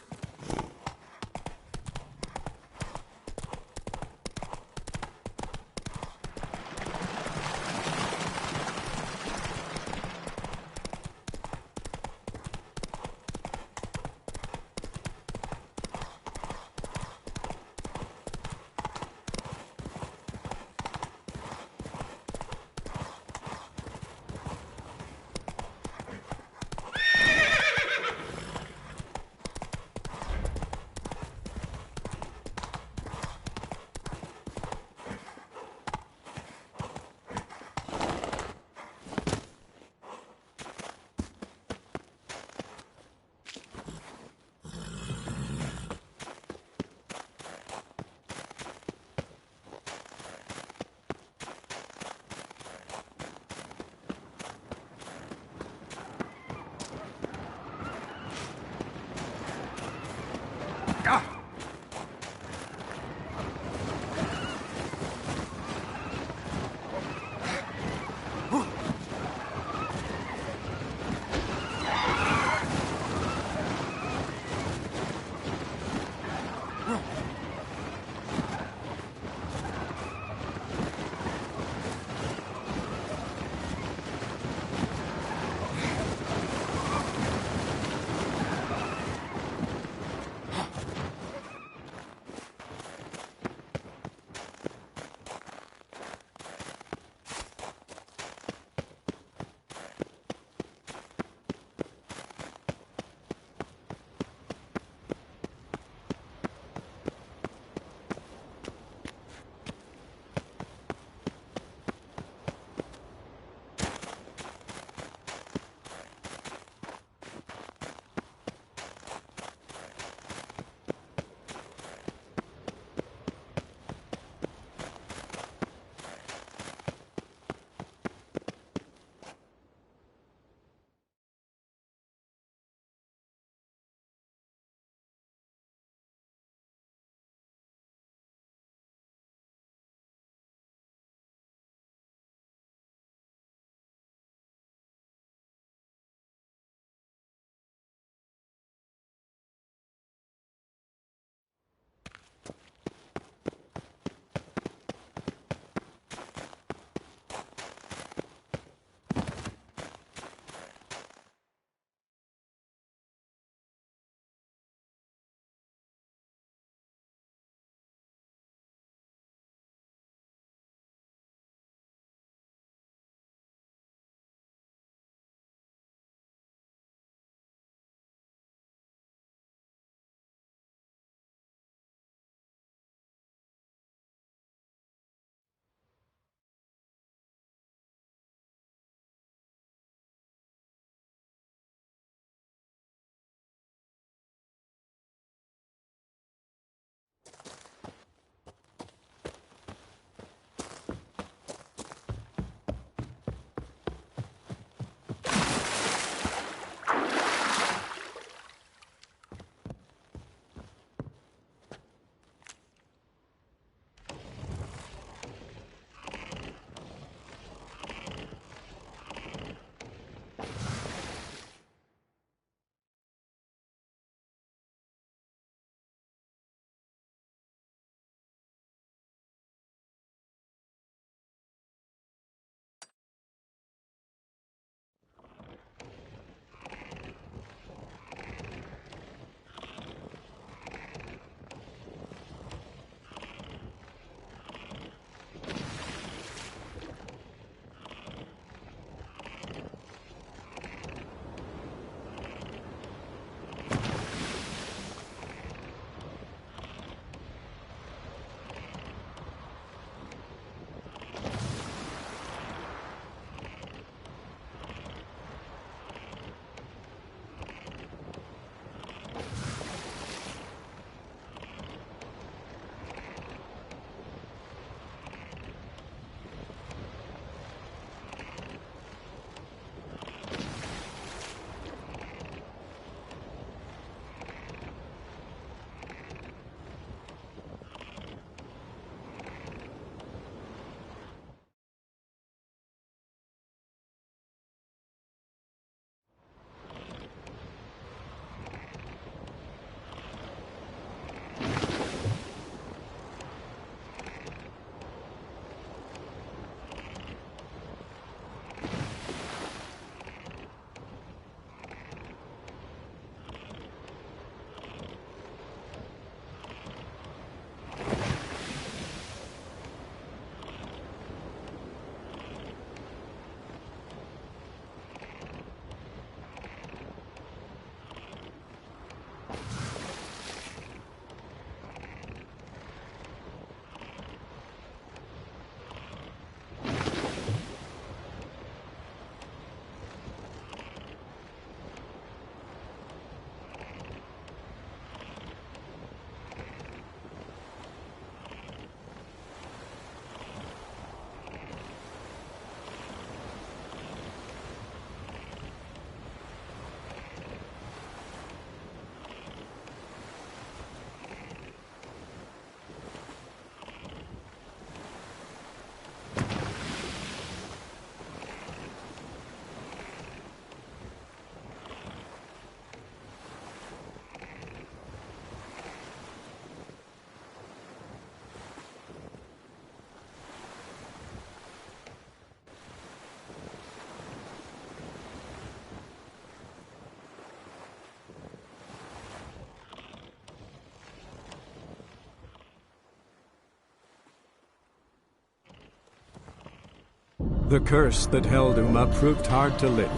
The curse that held Uma proved hard to lift,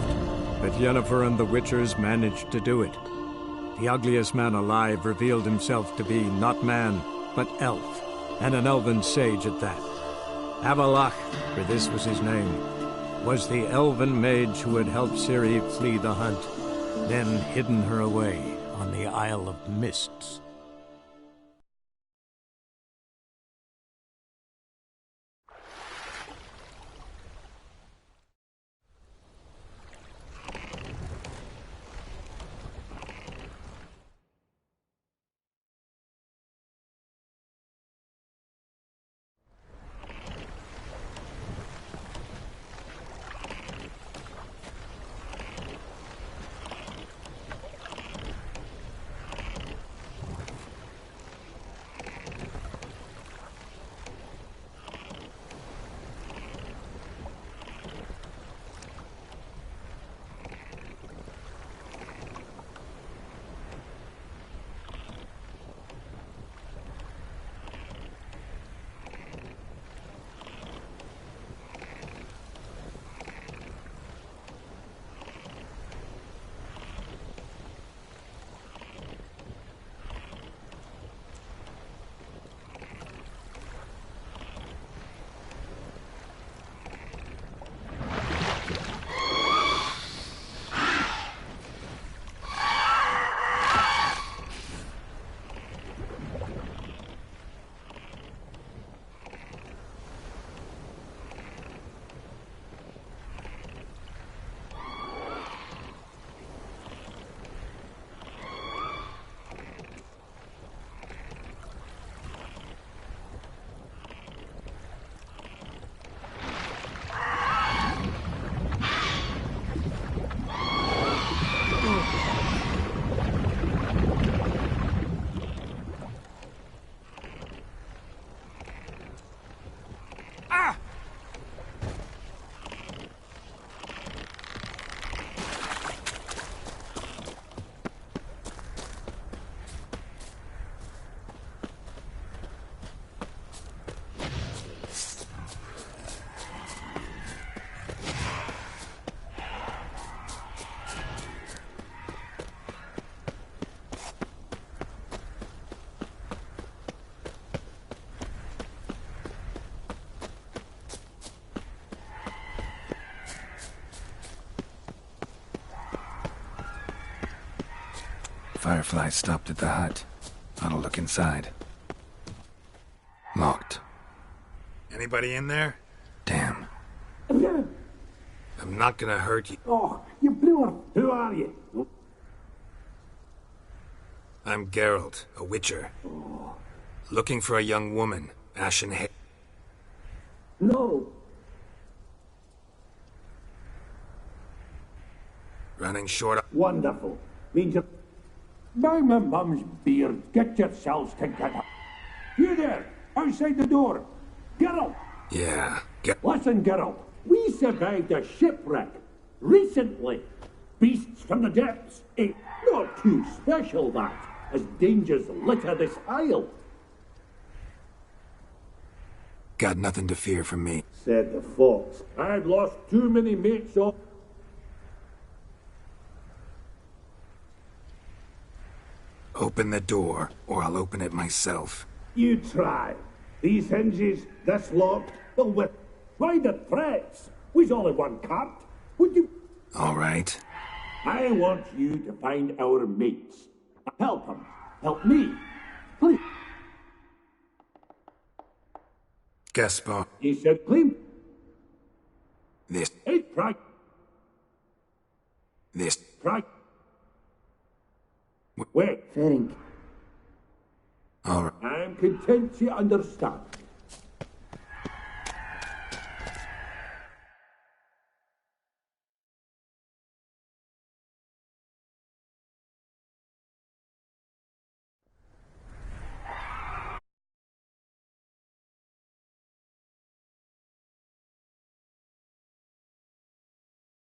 but Yennefer and the Witchers managed to do it. The ugliest man alive revealed himself to be not man, but elf, and an elven sage at that. Avalach, for this was his name, was the elven mage who had helped Ciri flee the hunt, then hidden her away on the Isle of Mists. Firefly stopped at the hut. I'll look inside. Locked. Anybody in there? Damn. I'm not gonna hurt you. Oh, you blew her. Who are you? I'm Geralt, a witcher. Looking for a young woman, ashen hair. No. Running short of... Wonderful. Means you... By my mum's beard, get yourselves together. You there, outside the door. Geralt! Yeah, Listen, Geralt. We survived a shipwreck. Recently. Beasts from the depths ain't not too special, that, as dangers litter this isle. Got nothing to fear from me. Said the fox. I've lost too many mates off. Open the door, or I'll open it myself. You try. These hinges, this lock, they'll whip. Why the threats? We's only one cart. Would you... All right. I want you to find our mates. Help them. Help me. Please. Gaspar. He said clean. This. Hey, try. This. Try. Wait. Fering. All right. I'm content you understand.